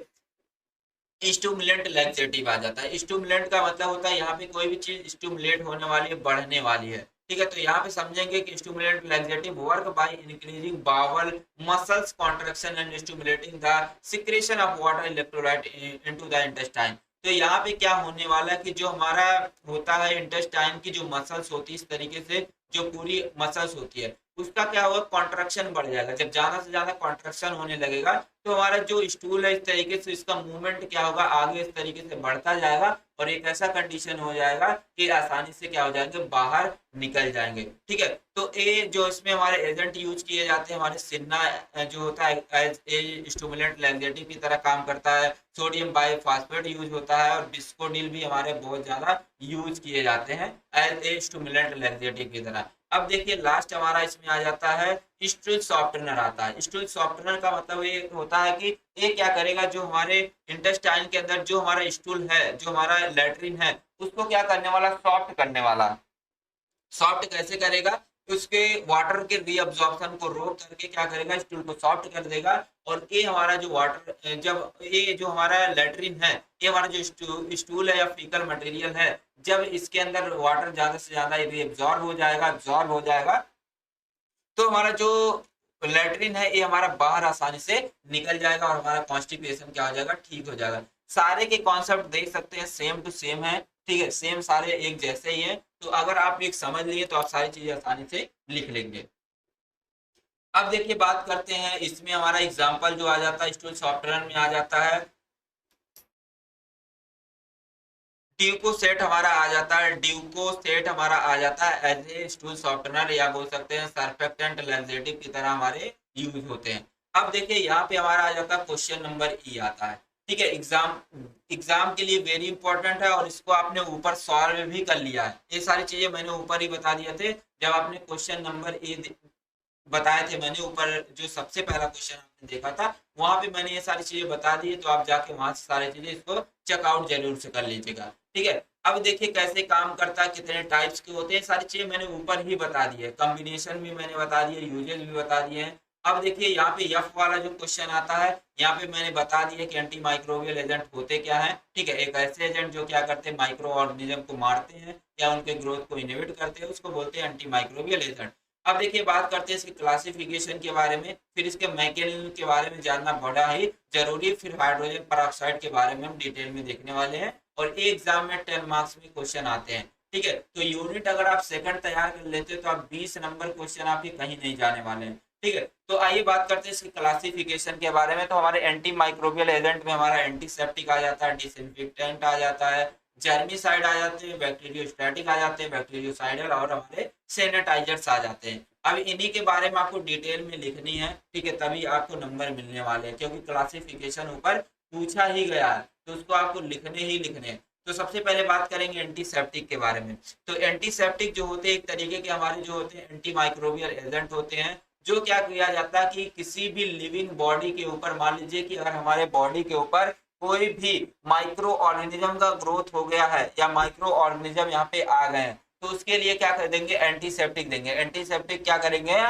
स्टूमुलेंट लैक्सेटिव आ जाता है। स्टूमुलेंट का मतलब होता है यहाँ पे कोई भी चीज स्टूमुलेट होने वाली है, बढ़ने वाली है, ठीक है। तो यहाँ पे समझेंगे कि stimulant laxative work by increasing bowel muscles contraction and stimulating the secretion of water electrolyte into the intestine. तो यहाँ पे क्या होने वाला है कि जो हमारा होता है इंटेस्टाइन की जो मसल्स होती है, इस तरीके से जो पूरी मसल्स होती है उसका क्या होगा, कॉन्ट्रैक्शन बढ़ जाएगा। जब ज्यादा से ज्यादा कॉन्ट्रैक्शन होने लगेगा तो हमारा जो स्टूल है इस तरीके से इसका मूवमेंट क्या होगा, आगे इस तरीके से बढ़ता जाएगा, और एक ऐसा कंडीशन हो जाएगा कि आसानी से क्या हो जाएंगे, बाहर निकल जाएंगे, ठीक है। तो ये जो इसमें हमारे एजेंट यूज किए जाते हैं, हमारे सिन्ना जो होता है एज ए स्टिमुलेंट लैक्सेटिव की तरह काम करता है। सोडियम बाइफॉस्फेट यूज होता है, और बिस्कोडिल भी हमारे बहुत ज्यादा यूज किए जाते हैं एज ए स्टिमुलेंट लैक्सेटिव की तरह। अब देखिए लास्ट हमारा इसमें आ जाता है स्टूल सॉफ्टनर आता है। स्टूल सॉफ्टनर का मतलब ये होता है कि ये क्या करेगा, जो हमारे इंटेस्टाइन के अंदर जो हमारा स्टूल है, जो हमारा लैट्रिन है, उसको क्या करने वाला, सॉफ्ट करने वाला। सॉफ्ट कैसे करेगा, उसके वाटर के रीअब्जॉर्प्शन को रोक करके क्या करेगा, स्टूल को सॉफ्ट कर देगा। और ये हमारा जो वाटर, जब ये जो हमारा लैट्रिन है, ये हमारा जो स्टूल है या फीकल मटेरियल है, जब इसके अंदर वाटर ज्यादा से ज्यादा रीअब्जॉर्ब हो जाएगा, अब्जॉर्ब हो जाएगा, तो हमारा जो लैट्रिन है ये हमारा बाहर आसानी से निकल जाएगा, और हमारा कॉन्स्टिपेशन क्या हो जाएगा, ठीक हो जाएगा। सारे के कॉन्सेप्ट देख सकते हैं सेम टू सेम है, ठीक है, सेम सारे एक जैसे ही है। तो अगर आप एक समझ लिए तो आप सारी चीजें आसानी से लिख लेंगे। अब देखिए बात करते हैं, इसमें हमारा एग्जाम्पल जो आ जाता है स्टूल सॉफ्टवेयर में आ जाता है, ड्यूको सेट हमारा आ जाता है। ड्यूको सेट हमारा आ जाता है एज ए स्टूल सॉफ्टनर, या बोल सकते हैं सरफेक्टेंट लैक्सेटिव की तरह हमारे यूज होते हैं। अब देखिए यहाँ पे हमारा आ जाता है क्वेश्चन नंबर ई आता है, ठीक है। एग्जाम के लिए वेरी इंपॉर्टेंट है, और इसको आपने ऊपर सॉल्व भी कर लिया है। ये सारी चीजें मैंने ऊपर ही बता दिए थे जब आपने क्वेश्चन नंबर ए बताए थे। मैंने ऊपर जो सबसे पहला क्वेश्चन आपने देखा था वहां पे मैंने ये सारी चीजें बता दी है, तो आप जाके वहां से सारी चीजें इसको चेकआउट जरूर से कर लीजिएगा, ठीक है। अब देखिए कैसे काम करता है, कितने टाइप्स के होते हैं, सारी चीजें मैंने ऊपर ही बता दी है। कॉम्बिनेशन भी मैंने बता दिए, यूजेस भी बता दिए हैं। अब देखिए यहाँ पे एफ वाला जो क्वेश्चन आता है, यहाँ पे मैंने बता दिया कि एंटी माइक्रोबियल एजेंट होते क्या है। ठीक है, एक ऐसे एजेंट जो क्या करते हैं, माइक्रो ऑर्गेनिज्म को मारते हैं या उनके ग्रोथ को इनहिबिट करते हैं, उसको बोलते हैं एंटी माइक्रोबियल एजेंट। अब देखिए बात करते हैं इसकी क्लासिफिकेशन के बारे में, फिर इसके मैकेनिज्म के बारे में जानना बड़ा ही जरूरी, फिर हाइड्रोजन पेरोक्साइड के बारे में हम डिटेल में देखने वाले हैं और एक एग्जाम में 10 मार्क्स में क्वेश्चन आते हैं। ठीक है, तो यूनिट अगर आप सेकंड तैयार कर लेते हो तो आप 20 नंबर क्वेश्चन आपके कहीं नहीं जाने वाले हैं। ठीक है, तो आइए बात करते हैं इसकी क्लासिफिकेशन के बारे में। तो हमारे एंटी माइक्रोबियल एजेंट में हमारा एंटीसेप्टिक आ जाता है, डिसइंफेक्टेंट आ जाता है, जर्मिसाइड आ जाते हैं, बैक्टीरियोस्टैटिक आ जाते हैं, बैक्टीरियोसाइडल और हमारे सैनिटाइजर्स आ जाते हैं। अब इन्हीं के बारे में आपको डिटेल में लिखनी है। ठीक है, तभी आपको नंबर मिलने वाले हैं, क्योंकि क्लासिफिकेशन ऊपर पूछा ही गया है तो उसको आपको लिखने ही लिखने हैं। तो सबसे पहले बात करेंगे एंटीसेप्टिक के बारे में। तो एंटीसेप्टिक जो होते हैं एक तरीके के हमारे जो होते हैं एंटी माइक्रोबियल एजेंट होते हैं, जो क्या किया जाता है कि किसी भी लिविंग बॉडी के ऊपर, मान लीजिए कि अगर हमारे बॉडी के ऊपर कोई भी माइक्रो ऑर्गेनिज्म का ग्रोथ हो गया है या माइक्रो ऑर्गेनिज्म यहाँ पे आ गए हैं, तो उसके लिए क्या कर देंगे, एंटीसेप्टिक देंगे। एंटीसेप्टिक क्या करेंगे,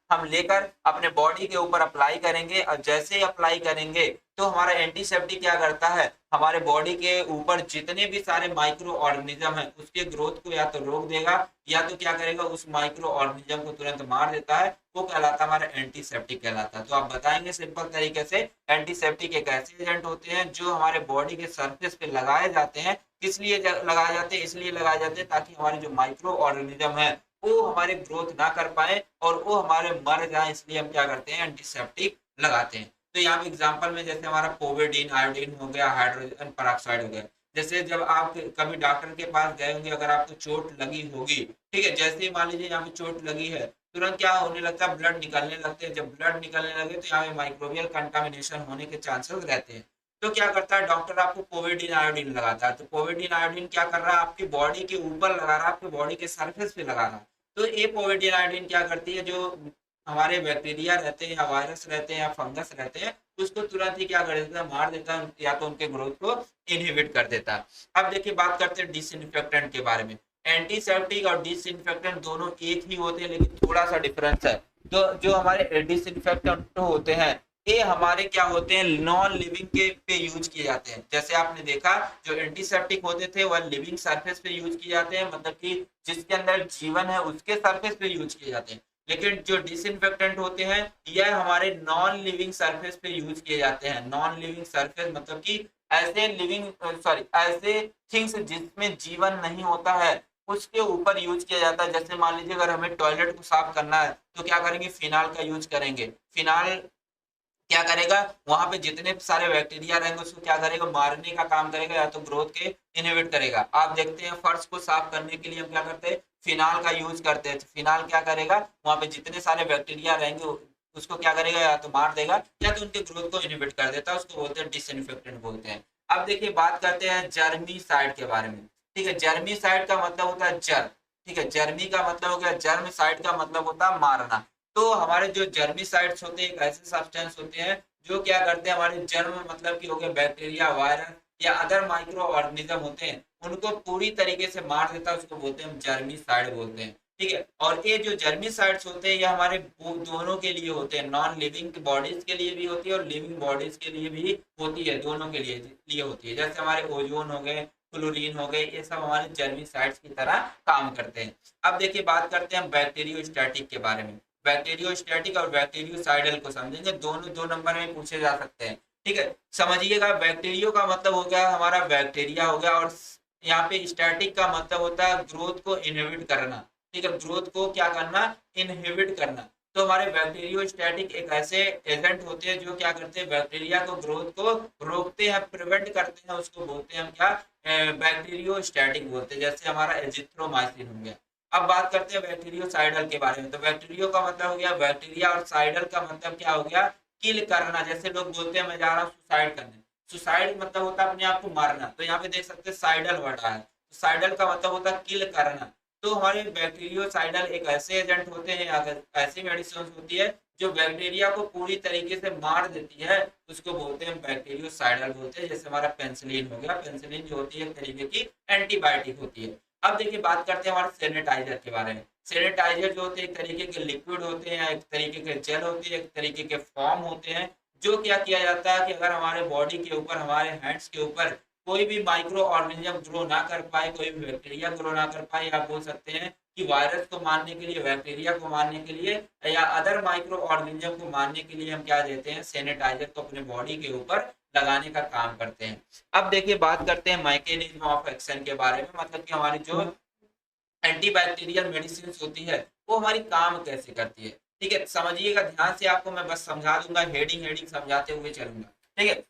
हम लेकर अपने बॉडी के ऊपर अप्लाई करेंगे और जैसे ही अप्लाई करेंगे तो हमारा एंटीसेप्टिक क्या करता है, हमारे बॉडी के ऊपर जितने भी सारे माइक्रो ऑर्गेनिज्म है उसके ग्रोथ को या तो रोक देगा या तो क्या करेगा, उस माइक्रो ऑर्गेनिज्म को तुरंत मार देता है। वो कहलाता है हमारा एंटीसेप्टिक कहलाता है। तो आप बताएंगे सिंपल तरीके से, एंटीसेप्टिक एक ऐसे एजेंट होते हैं जो हमारे बॉडी के सरफेस पे लगाए जाते हैं। किस लिए लगाए जाते हैं, इसलिए लगाए जाते हैं ताकि हमारे जो माइक्रो ऑर्गेनिज्म है वो हमारे ग्रोथ ना कर पाए और वो हमारे मर जाए, इसलिए हम क्या करते हैं, एंटीसेप्टिक लगाते हैं। तो यहाँ पे एग्जांपल में जैसे हमारा पोवेडीन, आयोडीन हो गया, हाइड्रोजन पेरोक्साइड हो गया। जैसे जब आप कभी डॉक्टर के पास गए होंगे, अगर आपको चोट लगी होगी, ठीक है, जैसे ही मान लीजिए यहाँ पे चोट लगी है, तुरंत क्या होने लगता है, ब्लड निकलने लगते हैं। जब ब्लड निकलने लगे तो यहाँ पे माइक्रोबियल कंटामिनेशन होने के चांसेस रहते हैं। तो क्या करता है डॉक्टर, आपको पोवेडीन आयोडीन लगाता है। तो पोवेडीन आयोडीन क्या कर रहा है, आपकी बॉडी के ऊपर लगा रहा है, आपकी बॉडी के सरफेस पे लगा रहा है। तो ये पोवेडीन आयोडीन क्या करती है, जो हमारे बैक्टीरिया रहते हैं या वायरस रहते हैं या फंगस रहते हैं, उसको तुरंत ही क्या कर देता है, मार देता है या तो उनके ग्रोथ को इनहिबिट कर देता है। अब देखिए बात करते हैं डिसइंफेक्टेंट के बारे में। एंटीसेप्टिक और डिसइंफेक्टेंट दोनों एक ही होते हैं, लेकिन थोड़ा सा डिफरेंस है। तो जो हमारे डिसइंफेक्टेंट होते हैं ये हमारे क्या होते हैं, नॉन लिविंग के पे यूज किए जाते हैं। जैसे आपने देखा जो एंटीसेप्टिक होते थे वह लिविंग सरफेस पे यूज किए जाते हैं, मतलब कि जिसके अंदर जीवन है उसके सरफेस पे यूज किए जाते हैं। लेकिन जो डिसइंफेक्टेंट होते हैं यह हमारे नॉन लिविंग सरफेस पे यूज किए जाते हैं। नॉन लिविंग सरफेस मतलब कि ऐसे लिविंग ऐसे थिंग्स जिसमें जीवन नहीं होता है उसके ऊपर यूज किया जाता है। जैसे मान लीजिए अगर हमें टॉयलेट को साफ करना है तो क्या करेंगे, फिनाल का यूज करेंगे। फिनाल क्या करेगा, वहां पे जितने सारे बैक्टीरिया रहेंगे उसको क्या करेगा, मारने का काम करेगा या तो ग्रोथ के इनहिबिट करेगा। आप देखते हैं फर्श को साफ करने के लिए हम क्या करते हैं, फिनाल का यूज करते हैं। फिनाल क्या करेगा, वहां पे जितने सारे बैक्टीरिया रहेंगे उसको क्या करेगा, या तो मार देगा या तो उनके ग्रोथ को इनहिबिट कर देता है। उसको बोलते हैं डिसइंफेक्टेंट बोलते हैं। अब देखिए बात करते हैं जर्मीसाइड के बारे में। ठीक है, जर्मीसाइड का मतलब होता है जर। ठीक है, जर्मी का मतलब हो गया, जर्मसाइड का मतलब होता है मारना। तो हमारे जो जर्मिसाइड्स होते हैं एक ऐसे सब्सटेंस होते हैं जो क्या करते हैं, हमारे जर्म मतलब कि हो गया बैक्टीरिया, वायरस या अदर माइक्रो ऑर्गेनिज्म होते हैं, उनको पूरी तरीके से मार देता है। उसको बोलते हैं हम जर्मिसाइड बोलते हैं। ठीक है, और ये जो जर्मिसाइड्स होते हैं ये हमारे दोनों के लिए होते हैं, नॉन लिविंग बॉडीज के लिए भी होती है और लिविंग बॉडीज के लिए भी होती है, दोनों के लिए होती है। जैसे हमारे ओजोन हो गए, क्लोरीन हो गए, ये सब हमारे जर्मिसाइड्स की तरह काम करते हैं। अब देखिए बात करते हैं बैक्टीरियोस्टैटिक के बारे में। बैक्टीरियोस्टैटिक और बैक्टीरियोसाइडल को समझेंगे, दोनों 2 नंबर में पूछे जा सकते हैं। ठीक है, समझिएगा बैक्टीरियो का मतलब हो गया हमारा बैक्टीरिया हो गया, और यहाँ पे स्टैटिक का मतलब होता है ग्रोथ को इनहिबिट करना। ठीक है, ग्रोथ को क्या करना, इनहिबिट करना। तो हमारे बैक्टीरियोस्टैटिक एक ऐसे एजेंट होते हैं जो क्या करते हैं, बैक्टीरिया को ग्रोथ को रोकते हैं, प्रिवेंट करते हैं। उसको बोलते हैं हम क्या, बैक्टीरियोस्टैटिक बोलते हैं। जैसे हमारा एजिथ्रोमाइसिन हो गया। अब बात करते हैं बैक्टीरियोसाइडल के बारे में। तो बैक्टीरियो का मतलब हो गया बैक्टीरिया और साइडल का मतलब क्या हो गया, किल करना। जैसे लोग बोलते हैं मैं जा रहा हूँ सुसाइड करने, सुसाइड मतलब होता है अपने आप को मारना। तो यहाँ पे देख सकते हैं साइडल वर्ड आया है, तो साइडल का मतलब होता है किल करना। तो हमारे बैक्टीरियोसाइडल एक ऐसे एजेंट होते हैं, ऐसी मेडिसिन होती है जो बैक्टीरिया को पूरी तरीके से मार देती है, उसको बोलते हैं बैक्टीरियोसाइडल बोलते हैं। जैसे हमारा पेनिसिलिन हो गया, पेनिसिलिन जो होती है एक तरीके की एंटीबायोटिक होती है। अब देखिए बात करते हैं हमारे सैनिटाइजर के बारे में। सैनिटाइजर जो होते हैं एक तरीके के लिक्विड होते हैं, एक तरीके के जेल होते हैं, एक तरीके के फॉर्म होते हैं, जो क्या किया जाता है कि अगर हमारे बॉडी के ऊपर, हमारे हैंड्स के ऊपर कोई भी माइक्रो ऑर्गेनिज्म ग्रो ना कर पाए, कोई भी बैक्टीरिया ग्रो ना कर पाए, आप बोल सकते हैं कि वायरस को मारने के लिए, बैक्टीरिया को मारने के लिए या अदर माइक्रो ऑर्गेनिज्म को मारने के लिए हम क्या देते हैं, सैनिटाइजर को अपने बॉडी के ऊपर लगाने का काम करते हैं। अब देखिए बात करते हैं मैकेनिज्म ऑफ एक्शन के बारे में, मतलब कि हमारी जो एंटीबैक्टीरियल मेडिसिन होती है वो हमारी काम कैसे करती है। ठीक है, समझिएगा ध्यान से, आपको मैं बस समझा दूंगा, हेडिंग हेडिंग समझाते हुए चलूंगा। ठीक है,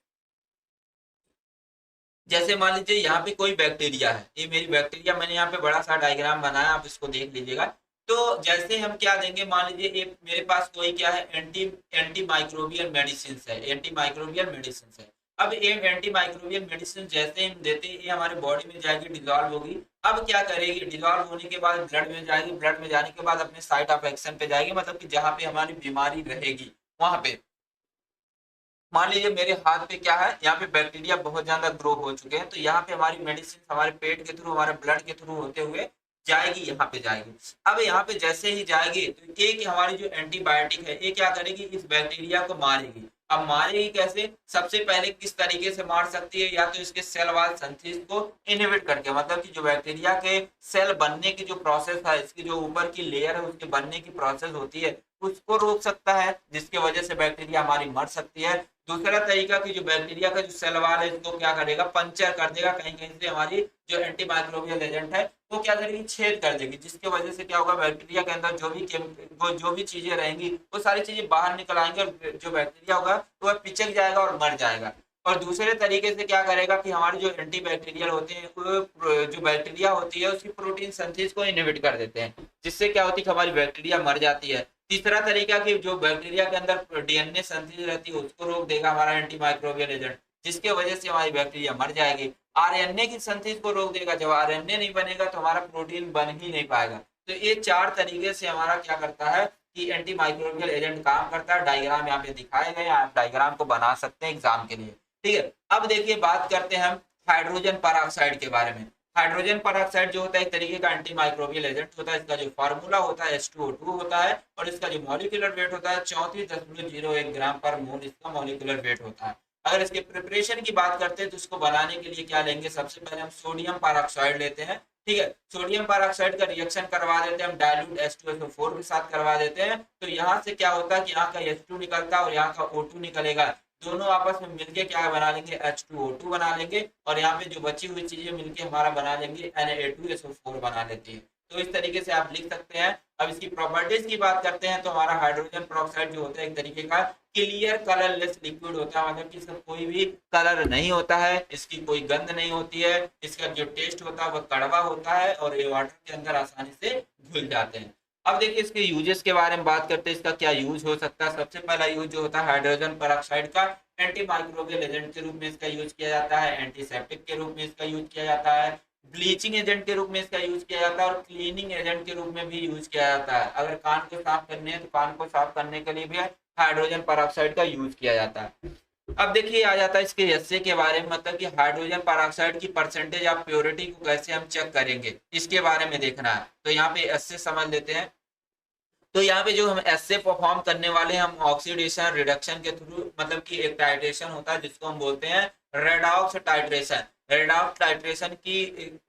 जैसे मान लीजिए यहाँ पे कोई बैक्टीरिया है, ये मेरी बैक्टीरिया, मैंने यहाँ पे बड़ा सा डायग्राम बनाया, आप इसको देख लीजिएगा। तो जैसे हम क्या देंगे, मान लीजिए ये मेरे पास कोई क्या है, एंटी माइक्रोबियल मेडिसिन है, एंटी माइक्रोबियल मेडिसिन है। अब ये एंटी माइक्रोबियल मेडिसिन जैसे हम देते हैं, ये हमारे बॉडी में जाएगी, डिजॉल्व होगी। अब क्या करेगी, डिजॉल्व होने के बाद ब्लड में जाएगी, ब्लड में जाने के बाद अपने साइट ऑफ एक्शन पे जाएगी, मतलब कि जहाँ पे हमारी बीमारी रहेगी वहां पे। मान लीजिए मेरे हाथ पे क्या है, यहाँ पे बैक्टीरिया बहुत ज्यादा ग्रो हो चुके हैं, तो यहाँ पे हमारी मेडिसिन हमारे पेट के थ्रू, हमारे ब्लड के थ्रू होते हुए जाएगी, यहाँ पे जाएगी। अब यहाँ पे जैसे ही जाएगी तो एक हमारी जो एंटीबायोटिक है, ये क्या करेगी, इस बैक्टीरिया को मारेगी। अब मारेगी कैसे, सबसे पहले किस तरीके से मार सकती है, या तो इसके सेल वाल संथिस को इनहिबिट करके, मतलब कि जो बैक्टीरिया के सेल बनने की जो प्रोसेस है, इसकी जो ऊपर की लेयर है उसके बनने की प्रोसेस होती है, उसको रोक सकता है, जिसके वजह से बैक्टीरिया हमारी मर सकती है। दूसरा तरीका कि जो बैक्टीरिया का जो सेल वाल है इसको क्या करेगा, पंचर कर देगा, कहीं कहीं से हमारी जो एंटीमाइक्रोबियल एजेंट है वो क्या करेगी, छेद कर देगी, जिसके वजह से क्या होगा, बैक्टीरिया के अंदर जो भी चीजें रहेंगी वो सारी चीजें बाहर निकल आएंगी, और जो बैक्टीरिया होगा तो वह पिचक जाएगा और मर जाएगा। और दूसरे तरीके से क्या करेगा कि हमारे जो एंटी बैक्टीरियल होते हैं, जो बैक्टीरिया होती है उसकी प्रोटीन सिंथेसिस को इनहिबिट कर देते हैं, जिससे क्या होती है, हमारी बैक्टीरिया मर जाती है। तीसरा तरीका कि जो बैक्टीरिया के अंदर डीएनए संथित रहती है उसको रोक देगा हमारा एंटीमाइक्रोबियल एजेंट, जिसके वजह से हमारी बैक्टीरिया मर जाएगी। आरएनए की संथित को रोक देगा, जब आरएनए नहीं बनेगा तो हमारा प्रोटीन बन ही नहीं पाएगा। तो ये चार तरीके से हमारा क्या करता है कि एंटीमाइक्रोबियल एजेंट काम करता है। डायग्राम यहाँ पे दिखाए गए, आप डायग्राम को बना सकते हैं एग्जाम के लिए। ठीक है, अब देखिए बात करते हैं हम हाइड्रोजन परऑक्साइड के बारे में। हाइड्रोजन परऑक्साइड जो होता है एक तरीके का एंटी माइक्रोबियल एजेंट होता है। इसका जो फार्मूला होता है H2O2 होता है, और इसका जो मॉलिक्यूलर वेट होता है 34.01 ग्राम पर मोल इसका मॉलिक्यूलर वेट होता है। अगर इसके प्रिपरेशन की बात करते हैं तो इसको बनाने के लिए क्या लेंगे, सबसे पहले हम सोडियम परऑक्साइड लेते हैं। ठीक है, सोडियम परऑक्साइड का रिएक्शन करवा देते हैं हम डाइल्यूट H2SO4 के साथ करवा देते हैं। तो यहाँ से क्या होता है कि यहाँ का H2 निकलता है और यहाँ का O2 निकलेगा, दोनों आपस में मिलके क्या बना लेंगे, H2O2 बना लेंगे, और यहाँ पे जो बची हुई चीजें मिलके हमारा बना लेंगे Na2SO4 बना लेती है। तो इस तरीके से आप लिख सकते हैं। अब इसकी प्रॉपर्टीज की बात करते हैं तो हमारा हाइड्रोजन परऑक्साइड जो होता है एक तरीके का क्लियर कलरलेस लिक्विड होता है, मतलब कि इसका कोई भी कलर नहीं होता है, इसकी कोई गंध नहीं होती है, इसका जो टेस्ट होता है वह कड़वा होता है, और ये वाटर के अंदर आसानी से घुल जाते हैं। अब देखिए इसके यूजेस के बारे में बात करते हैं, इसका क्या यूज हो सकता है। सबसे पहला यूज जो होता है हाइड्रोजन परऑक्साइड का, एंटी माइक्रोबियल एजेंट के रूप में इसका यूज किया जाता है, एंटीसेप्टिक के रूप में इसका यूज किया जाता है, ब्लीचिंग एजेंट के रूप में इसका यूज किया जाता है, और क्लीनिंग एजेंट के रूप में भी यूज किया जाता है। अगर कान को साफ करने हैं तो कान को साफ करने के लिए भी हाइड्रोजन परऑक्साइड का यूज किया जाता है। अब देखिए आ जाता है इसके एसए के बारे में, मतलब कि हाइड्रोजन परऑक्साइड की परसेंटेज ऑफ प्योरिटी को कैसे हम चेक करेंगे इसके बारे में देखना है। तो यहाँ पे एसए समझ लेते हैं। तो यहाँ पे जो हम एसए परफॉर्म करने वाले हम ऑक्सीडेशन रिडक्शन के थ्रू, मतलब कि एक टाइट्रेशन होता है जिसको हम बोलते हैं रेडॉक्स टाइट्रेशन। रेडॉक्स टाइट्रेशन की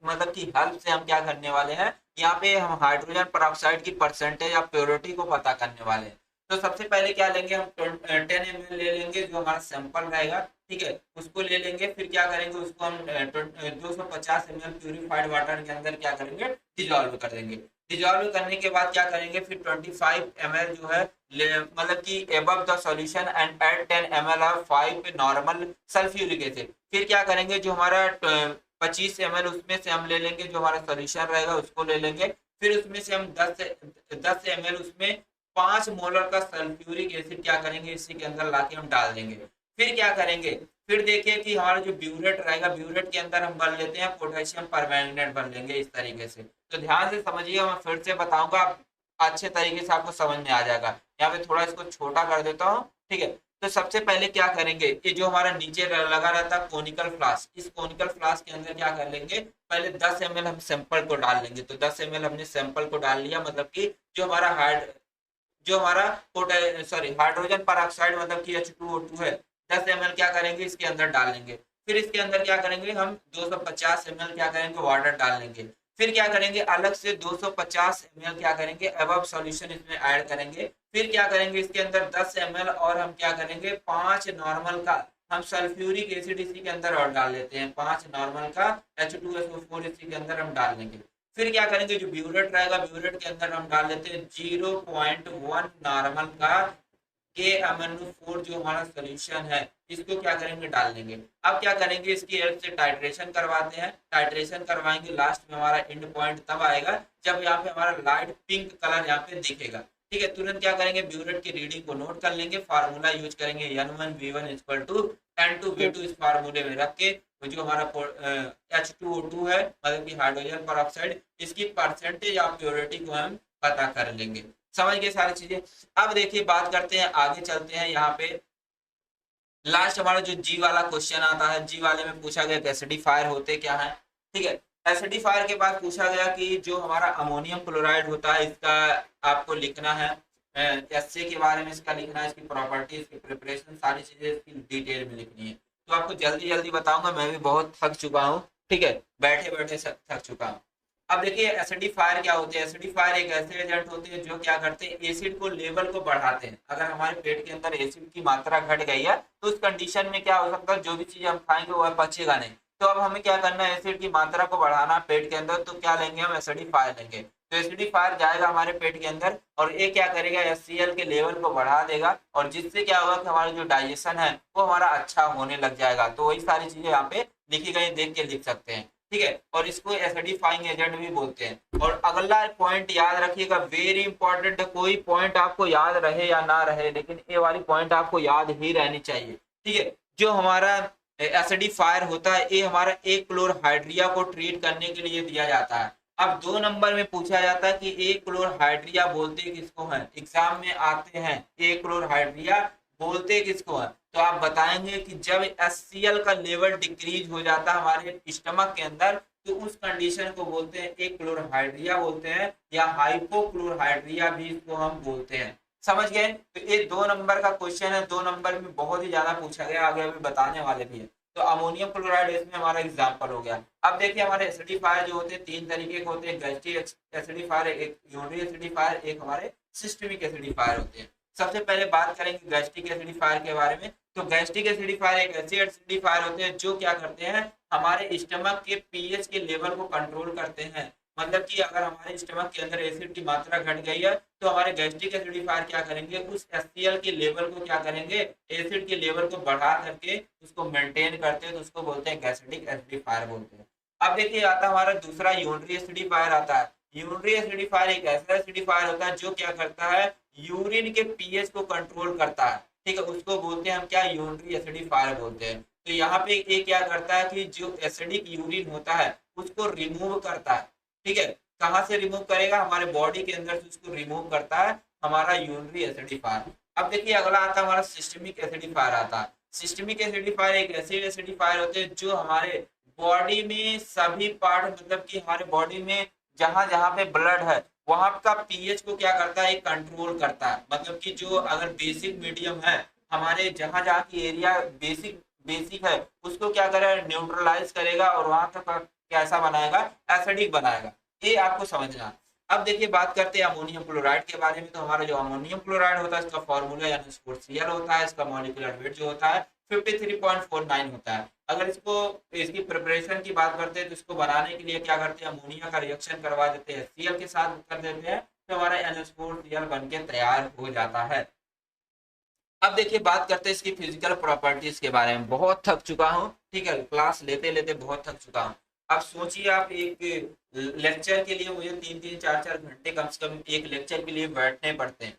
मतलब की हेल्प से हम क्या करने वाले हैं, यहाँ पे हम हाइड्रोजन परऑक्साइड की परसेंटेज ऑफ प्योरिटी को पता करने वाले हैं। तो सबसे पहले क्या लेंगे हम 10 ml ले लेंगे, जो हमारा सैंपल रहेगा। ठीक है, उसको ले लेंगे, फिर क्या करेंगे उसको हम 250 ml प्यूरिफाइड वाटर के अंदर क्या करेंगे, डिजॉल्व कर देंगे। डिजॉल्व करने के बाद क्या करेंगे, फिर 25 ml जो है मतलब कि above the solution and add 10 ml of 5 normal sulphuric acid. फिर क्या करेंगे, जो हमारा 25 ml उसमें से हम ले लेंगे, जो हमारा सॉल्यूशन रहेगा उसको ले लेंगे, फिर उसमें से हम 10 ml उसमें 5 मोलर का सल्फ्यूरिक एसिड क्या करेंगे, इसी के अंदर लाके हम डाल देंगे। फिर क्या करेंगे, फिर देखिए कि हमारा जो ब्यूरेट रहेगा, ब्यूरेट के अंदर हम भर लेते हैं पोटेशियम परमैंगनेट भर लेंगे इस तरीके से। तो ध्यान से समझिएगा, मैं फिर से बताऊंगा, अच्छे तरीके से आपको समझ में आ जाएगा। यहाँ पे थोड़ा इसको छोटा कर देता हूँ। ठीक है, तो सबसे पहले क्या करेंगे, ये जो हमारा नीचे लगा रहता है कोनिकल फ्लास्क, इस कोनिकल फ्लास्क के अंदर क्या कर लेंगे, पहले 10 ml हम सैंपल को डाल लेंगे। तो 10 ml हमने सैंपल को डाल लिया, मतलब कि जो हमारा हाइड्रोजन पर ऑक्साइड मतलब कि H2O2 है, 10 ml क्या करेंगे इसके अंदर डाल लेंगे। फिर इसके अंदर क्या करेंगे हम 250 ml क्या करेंगे वाटर डाल लेंगे। फिर क्या करेंगे अलग से 250 ml क्या करेंगे अबव सॉल्यूशन इसमें ऐड करेंगे। फिर क्या करेंगे इसके अंदर 10 ml और हम क्या करेंगे 5 नॉर्मल का हम सल्फ्यूरिक एसिड इसी के अंदर और डाल लेते हैं, 5 नॉर्मल का H2SO4 इसी के अंदर हम डाल लेंगे। फिर क्या करेंगे जो ब्यूरेट रहेगा, ब्यूरेट के अंदर हम डाल देते हैं 0.1 नॉर्मल का KMnO4 जो हमारा सोल्यूशन है, इसको क्या करेंगे डाल देंगे। अब क्या करेंगे इसकी हेल्प से टाइट्रेशन करवाते हैं, टाइट्रेशन करवाएंगे, लास्ट में हमारा एंड पॉइंट तब आएगा जब यहाँ पे हमारा लाइट पिंक कलर यहाँ पे दिखेगा। ठीक है, तुरंत क्या करेंगे ब्यूरेट की रीडिंग को नोट कर लेंगे, फार्मूला यूज करेंगे N1V1 = N2V2 इस फार्मूले में रख के जो हमारा H2O2 है मतलब कि हाइड्रोजन पर ऑक्साइड, इसकी परसेंटेज ऑफ प्योरिटी को हम पता कर लेंगे। समझ गए सारी चीजें। अब देखिए बात करते हैं, आगे चलते हैं। यहाँ पे लास्ट हमारा जो जी वाला क्वेश्चन आता है, जी वाले में पूछा गया एसिडिफायर होते क्या है। ठीक है, एसिडिफायर के बाद पूछा गया कि जो हमारा अमोनियम क्लोराइड होता है इसका आपको लिखना है, एसए के बारे में इसका लिखना है, इसकी प्रॉपर्टी, इसकी प्रिपरेशन, सारी चीजें इसकी डिटेल में लिखनी है। तो आपको जल्दी जल्दी बताऊंगा, मैं भी बहुत थक चुका हूँ। ठीक है, बैठे बैठे थक चुका हूँ। अब देखिए एसिडिफायर क्या होते हैं। एसिडिफायर एक ऐसे एजेंट होते हैं जो क्या करते हैं एसिड को लेवल को बढ़ाते हैं। अगर हमारे पेट के अंदर एसिड की मात्रा घट गई है तो उस कंडीशन में क्या हो सकता है, जो भी चीज हम खाएंगे वो पचेगा नहीं। तो अब हमें क्या करना है, एसिड की मात्रा को बढ़ाना पेट के अंदर, तो क्या लेंगे हम एसिडिफायर लेंगे। तो एसिडिफायर जाएगा हमारे पेट के अंदर और ये क्या करेगा HCl के लेवल को बढ़ा देगा, और जिससे क्या होगा कि हमारा जो डाइजेशन है वो हमारा अच्छा होने लग जाएगा। तो वही सारी चीजें यहाँ पे लिखी गई, देख के लिख सकते हैं। ठीक है, और इसको एसिडिफाइंग एजेंट भी बोलते हैं। और अगला पॉइंट याद रखिएगा, वेरी इंपॉर्टेंट, कोई पॉइंट आपको याद रहे या ना रहे लेकिन ये वाली पॉइंट आपको याद ही रहनी चाहिए। ठीक है, जो हमारा एसिडिफायर होता है ये हमारा एक क्लोरहाइड्रिया को ट्रीट करने के लिए दिया जाता है। अब 2 नंबर में पूछा जाता है कि एक क्लोरहाइड्रिया बोलते किसको है, एग्जाम में आते हैं एक क्लोरहाइड्रिया बोलते किसको है। तो आप बताएंगे कि जब HCl का लेवल डिक्रीज हो जाता है हमारे स्टमक के अंदर तो उस कंडीशन को बोलते हैं एक क्लोरहाइड्रिया बोलते हैं, या हाइपोक्लोरहाइड्रिया भी इसको हम बोलते हैं। समझ गए। तो ये 2 नंबर का क्वेश्चन है, 2 नंबर में बहुत ही ज्यादा पूछा गया, आगे अभी बताने वाले भी है। तो अमोनियम क्लोराइड इसमें हमारा एग्जाम्पल हो गया। अब देखिए हमारे एसिडिफायर जो होते हैं 3 तरीके के होते हैं, गैस्ट्रिक एसिडिफायर, एक यूरिक एसिडिफायर, एक हमारे सिस्टमिक एसिडिफायर होते हैं। सबसे पहले बात करेंगे गैस्ट्रिक एसिडिफायर के बारे में। तो गैस्ट्रिक एसिडिफायर एक ऐसे एसिडिफायर होते हैं जो क्या करते हैं हमारे स्टमक के पीएच के लेवल को कंट्रोल करते हैं। मतलब कि अगर हमारे स्टमक के अंदर एसिड की मात्रा घट गई है तो हमारे गैस्ट्रिक एसिडिफायर क्या करेंगे, उस HCl के लेवल को क्या करेंगे, एसिड के लेवल को बढ़ा करके उसको मेंटेन करते हैं, तो उसको बोलते हैं गैस्ट्रिक एसिडिफायर बोलते हैं। अब देखिए आता हमारा दूसरा यूरिक एसिडिफायर आता है। यूरिक एसिडिफायर एक ऐसा एसिडिफायर होता है जो क्या करता है यूरिन के पीएच को कंट्रोल करता है। ठीक है, उसको बोलते हैं हम क्या, यूरिक एसिडिफायर बोलते हैं। तो यहाँ पे ये क्या करता है कि जो एसिडिक यूरिन होता है उसको रिमूव करता है। ठीक है, कहाँ से रिमूव करेगा, हमारे बॉडी के अंदर से उसको रिमूव करता है हमारा यूरिक एसिडिफायर। अब देखिए अगला आता है हमारा सिस्टमिक एसिडिफायर आता है। सिस्टमिक एसिडिफायर एक ऐसे एसिडिफायर होते हैं जो हमारे बॉडी में सभी पार्ट, मतलब कि हमारे बॉडी में जहां जहां पे ब्लड है वहां का पीएच को क्या करता है, कंट्रोल करता है। मतलब कि जो अगर बेसिक मीडियम है हमारे जहां जहां की एरिया बेसिक है उसको क्या करेगा, न्यूट्रलाइज करेगा और वहां तक कैसा बनाएगा, एसिडिक बनाएगा। ये आपको समझना। अब देखिए बात करते हैं अमोनियम क्लोराइड के बारे में। तो हमारा जो अमोनियम क्लोराइड होता है इसका फॉर्मूला NH4Cl होता है, इसका मॉलिक्यूलर वेट जो होता है 53.49 होता है। अगर इसकी प्रिपरेशन की बात करते हैं तो इसको बनाने के लिए क्या करते हैं, अमोनिया का रिएक्शन करवा देते हैं, Cl के साथ कर देते हैं, तो हमारा NH4Cl बन के तैयार हो जाता है। अब देखिए बात करते हैं इसकी फिजिकल प्रॉपर्टीज के बारे में। बहुत थक चुका हूँ, ठीक है, क्लास लेते लेते बहुत थक चुका हूँ। अब सोचिए आप एक लेक्चर के लिए मुझे 3-3 4-4 घंटे कम से कम एक लेक्चर के लिए बैठने पड़ते हैं।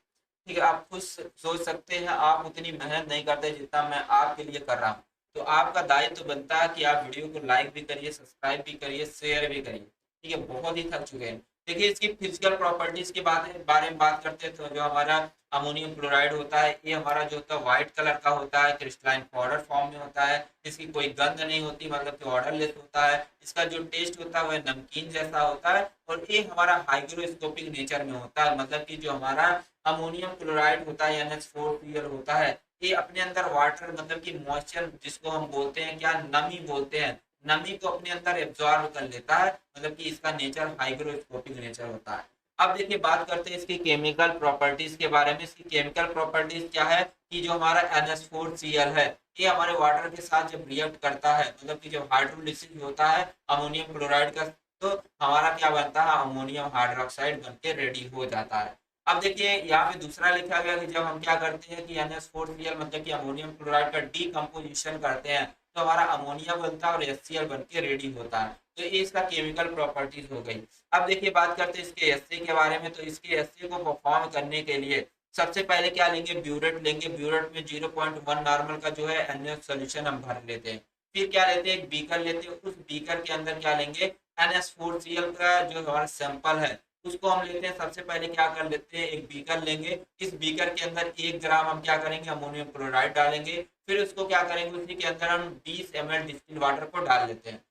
ठीक है, आप खुद सोच सकते हैं आप उतनी मेहनत नहीं करते जितना मैं आपके लिए कर रहा हूँ। तो आपका दायित्व तो बनता है कि आप वीडियो को लाइक भी करिए, सब्सक्राइब भी करिए, शेयर भी करिए। ठीक है, बहुत ही थक चुके हैं। देखिए इसकी फिजिकल प्रॉपर्टीज के बारे में बात करते हैं तो जो हमारा अमोनियम क्लोराइड होता है ये हमारा जो होता है व्हाइट कलर का होता है, क्रिस्टलाइन पाउडर फॉर्म में होता है, इसकी कोई गंध नहीं होती, मतलब कि ऑर्डरलेस होता है, इसका जो टेस्ट होता है वह नमकीन जैसा होता है और ये हमारा हाइग्रोस्कोपिक नेचर में होता है, मतलब कि जो हमारा अमोनियम क्लोराइड होता है NH4Cl होता है ये अपने अंदर वाटर मतलब कि मॉइस्चर जिसको हम बोलते हैं क्या नमी बोलते हैं, नमी को अपने अंदर एब्जॉर्ब कर लेता है, मतलब कि इसका नेचर हाइग्रोस्कोपिक नेचर होता है। अब देखिए बात करते हैं इसकी केमिकल प्रॉपर्टीज के बारे में। इसकी केमिकल प्रॉपर्टीज क्या है कि जो हमारा NH4Cl है ये हमारे वाटर के साथ जब रिएक्ट करता है मतलब कि जब हाइड्रोलिसिस होता है अमोनियम क्लोराइड का तो हमारा क्या बनता है अमोनियम हाइड्रोक्साइड बनके रेडी हो जाता है। अब देखिए यहाँ पे दूसरा लिखा गया कि जब हम क्या करते हैं कि NH4Cl मतलब कि अमोनियम क्लोराइड का डीकम्पोजिशन करते हैं तो हमारा अमोनिया बनता है और HCl बन के रेडी होता है। तो ये इसका केमिकल प्रॉपर्टीज हो गई। अब देखिए बात करते हैं इसके एसए के बारे में। तो इसके एसए को परफॉर्म करने के लिए सबसे पहले क्या लेंगे, ब्यूरेट लेंगे। ब्यूरेट में 0.1 नॉर्मल का जो है NH सोल्यूशन हम भर लेते हैं। फिर क्या लेते हैं, एक बीकर लेते हैं। उस बीकर के अंदर क्या लेंगे, NH4Cl का जो हमारा सैंपल है उसको हम लेते हैं। सबसे पहले क्या कर लेते हैं, एक बीकर लेंगे। इस बीकर के अंदर 1 ग्राम हम क्या करेंगे, अमोनियम क्लोराइड डालेंगे। फिर उसको क्या करेंगे, उसी के अंदर हम 20 ml डिस्टिल वाटर को डाल लेते हैं।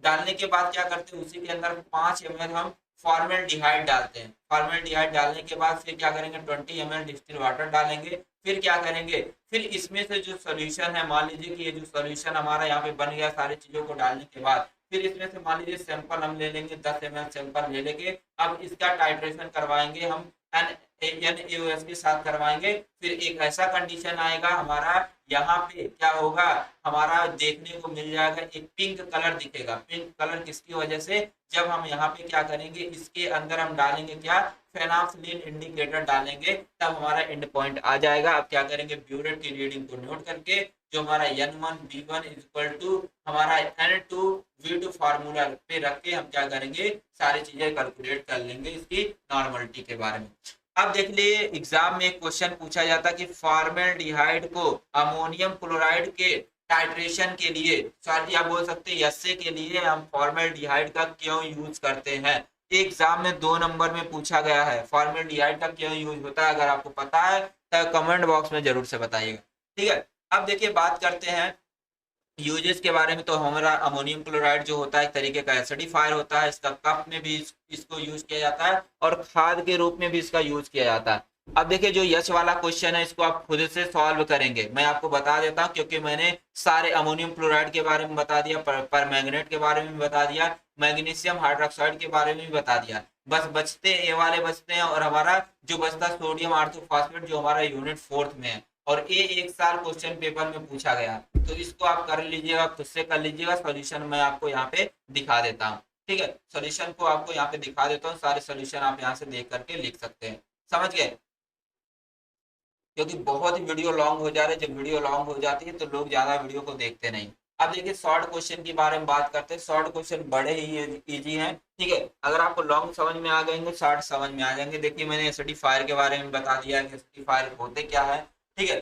डालने के बाद क्या करते हैं, उसी के अंदर 5 ml हम फॉर्मेल्डिहाइड डालते हैं। फॉर्मेल्डिहाइड डालने के बाद फिर क्या करेंगे, 20 ml डिस्टिल वाटर डालेंगे। फिर क्या करेंगे, फिर इसमें से जो सोल्यूशन है, मान लीजिए कि ये जो सोल्यूशन हमारा यहाँ पे बन गया सारी चीजों को डालने के बाद, फिर इसमें से मान लीजिए सैंपल हम ले लेंगे, 10 ml सैंपल ले लेंगे। अब इसका टाइट्रेशन करवाएंगे हम NaOH के साथ करवाएंगे। फिर एक ऐसा कंडीशन आएगा हमारा, यहाँ पे क्या होगा, हमारा देखने को मिल जाएगा एक पिंक कलर दिखेगा। पिंक कलर किसकी वजह से, जब हम यहाँ पे क्या करेंगे, इसके अंदर हम डालेंगे क्या, फेनोक्सिलीन इंडिकेटर डालेंगे, तब हमारा एंड पॉइंट आ जाएगा। अब क्या करेंगे, ब्यूरेट की रीडिंग को नोट करके जो हमारा N1V1 इक्वल टू हमारा N2V2 फार्मूला पे रख के हम क्या करेंगे, सारी चीजें कैलकुलेट कर लेंगे इसकी नॉर्मलिटी के बारे में। अब देख लिए एग्जाम में एक क्वेश्चन पूछा जाता है कि फॉर्मेल्डिहाइड को अमोनियम क्लोराइड के टाइट्रेशन के लिए, साथ या बोल सकते हैं एसए के लिए हम फॉर्मेल्डिहाइड का क्यों यूज करते हैं। एग्जाम में 2 नंबर में पूछा गया है फॉर्मेल्डिहाइड का क्यों यूज होता है। अगर आपको पता है तो कमेंट बॉक्स में जरूर से बताइएगा, ठीक है। अब देखिए बात करते हैं यूजेस के बारे में। तो हमारा अमोनियम क्लोराइड जो होता है एक तरीके का एसिडिफायर होता है। इसका कप में भी इसको यूज किया जाता है और खाद के रूप में भी इसका यूज किया जाता है। अब देखिए जो यस वाला क्वेश्चन है इसको आप खुद से सॉल्व करेंगे। मैं आपको बता देता हूँ क्योंकि मैंने सारे अमोनियम क्लोराइड के बारे में बता दिया, पर मैंगनेट के बारे में भी बता दिया, मैग्नीशियम हाइड्रोक्साइड के बारे में भी बता दिया। बस बचते ये वाले बचते हैं और हमारा जो बचता सोडियम ऑर्थोफॉस्फेट जो हमारा यूनिट 4th में है और ये 1 साल क्वेश्चन पेपर में पूछा गया। तो इसको आप कर लीजिएगा, खुद से कर लीजिएगा। सॉल्यूशन मैं आपको यहाँ पे दिखा देता हूँ, ठीक है। सॉल्यूशन को आपको यहाँ पे दिखा देता हूँ, सारे सॉल्यूशन आप यहाँ से देख करके लिख सकते हैं, समझ गए। क्योंकि बहुत ही वीडियो लॉन्ग हो जा रहे हैं, जब वीडियो लॉन्ग हो जाती है तो लोग ज्यादा वीडियो को देखते नहीं। अब देखिए शॉर्ट क्वेश्चन के बारे में बात करते हैं। शॉर्ट क्वेश्चन बड़े ही इजी हैं, ठीक है। अगर आपको लॉन्ग समझ में आ गएंगे शॉर्ट समझ में आ जाएंगे। देखिए मैंने एसिडिफायर के बारे में बता दिया कि एसिडिफायर होते क्या है, ठीक है।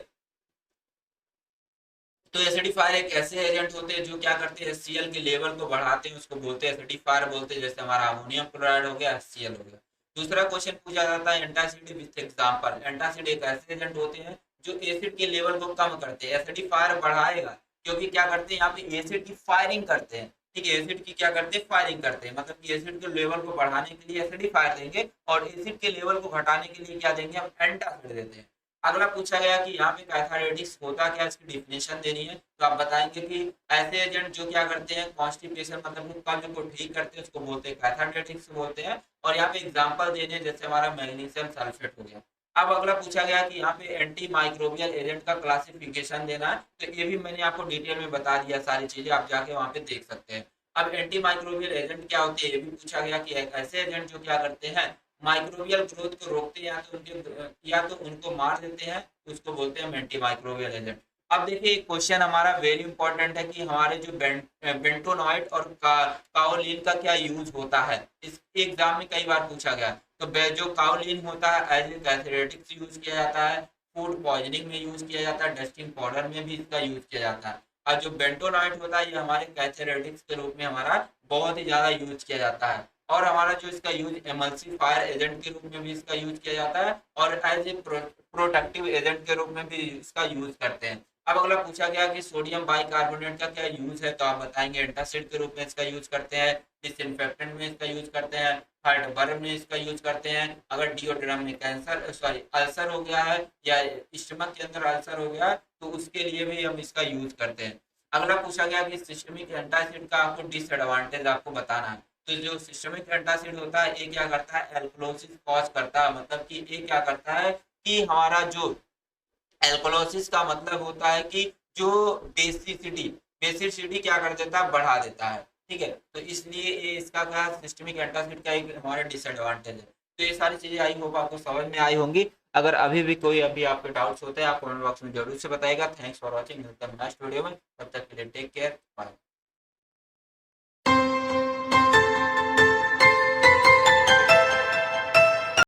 तो एसिडिफायर एक ऐसे एजेंट होते हैं जो क्या करते हैं, HCl के लेवल को बढ़ाते हैं, उसको बोलते हैं एसिडिफायर बोलते हैं। जैसे हमारा अमोनियम क्लोराइड हो गया, HCl हो गया। दूसरा क्वेश्चन पूछा जाता है एंटासिड विथ एग्जांपल। एंटासिड एक ऐसे एजेंट होते हैं जो एसिड के लेवल को कम करते हैं। एसिडिफायर बढ़ाएगा क्योंकि क्या करते हैं, यहाँ पे एसिड की फायरिंग करते हैं, ठीक है। एसिड की क्या करते हैं, फायरिंग करते हैं, मतलब कि एसिड के लेवल को बढ़ाने के लिए एसिडिफायर देंगे और एसिड के लेवल को घटाने के लिए क्या देंगे, हम एंटासिड देते हैं। अगला पूछा गया कि यहाँ पे कैथारेटिक्स होता क्या, इसकी डिफिनेशन देनी है। तो आप बताएंगे कि ऐसे एजेंट जो क्या करते हैं, कॉन्स्टिपेशन मतलब कब्ज को ठीक करते हैं उसको बोलते हैं कैथारेटिक्स बोलते हैं। और यहाँ पे एग्जांपल देने जैसे हमारा मैग्नीशियम सल्फेट हो गया। अब अगला पूछा गया कि यहाँ पे एंटी माइक्रोबियल एजेंट का क्लासिफिकेशन देना है। तो ये भी मैंने आपको डिटेल में बता दिया, सारी चीजें आप जाके वहाँ पे देख सकते हैं। अब एंटी माइक्रोबियल एजेंट क्या होते हैं ये भी पूछा गया कि ऐसे एजेंट जो क्या करते हैं, माइक्रोबियल ग्रोथ को रोकते हैं या तो उनको मार देते हैं, उसको बोलते हैं एंटी माइक्रोबियल एजेंट। अब देखिए क्वेश्चन हमारा वेरी इंपॉर्टेंट है कि हमारे जो बेंटोनॉइड और काओलिन का क्या यूज होता है। इस एग्जाम में कई बार पूछा गया। तो जो काओलिन होता है एज ए कैथेरेटिक्स यूज किया जाता है, फूड पॉइजनिंग में यूज किया जाता है, डस्टिंग पाउडर में भी इसका यूज किया जाता है। और जो बेंटोनॉइड होता है ये हमारे कैथेरेटिक्स के रूप में हमारा बहुत ही ज्यादा यूज किया जाता है। और हमारा जो इसका यूज एमल्सिफायर एजेंट के रूप में भी इसका यूज किया जाता है और एज ए प्रोटेक्टिव एजेंट के रूप में भी इसका यूज करते हैं। अब अगला पूछा गया कि सोडियम बाइकार्बोनेट का क्या यूज है, तो आप बताएंगे एंटासिड के रूप में इसका यूज करते हैं, डिसइंफेक्टेंट में इसका यूज करते हैं, हार्टबर्न में इसका यूज करते हैं, अगर डिओड्रम में कैंसर सॉरी अल्सर हो गया है या स्टमक के अंदर अल्सर हो गया है तो उसके लिए भी हम इसका यूज करते हैं। अगला पूछा गया कि सिस्टमिक एंटासिड का आपको डिसएडवांटेज आपको बताना है। तो जो सिस्टमिक एंटासिड होता है ये क्या करता है, एल्कोलोसिस कॉज करता है, मतलब कि ये क्या करता है कि हमारा जो एल्कोलोसिस का मतलब होता है कि जो बेसिसिटी बेसिसिटी क्या कर देता है, बढ़ा देता है। ठीक है, तो इसलिए ये इसका क्या सिस्टमिक एंटासिड का एक हमारा डिसएडवांटेज है। तो ये सारी चीजें आई होप आपको समझ में आई होंगी। अगर अभी भी कोई अभी आपके डाउट्स होते हैं आप कमेंट बॉक्स में जरूर से बताइएगा। थैंक्स फॉर वॉचिंग, मिलते हैं नेक्स्ट वीडियो में, तब तक के लिए टेक केयर, बाय।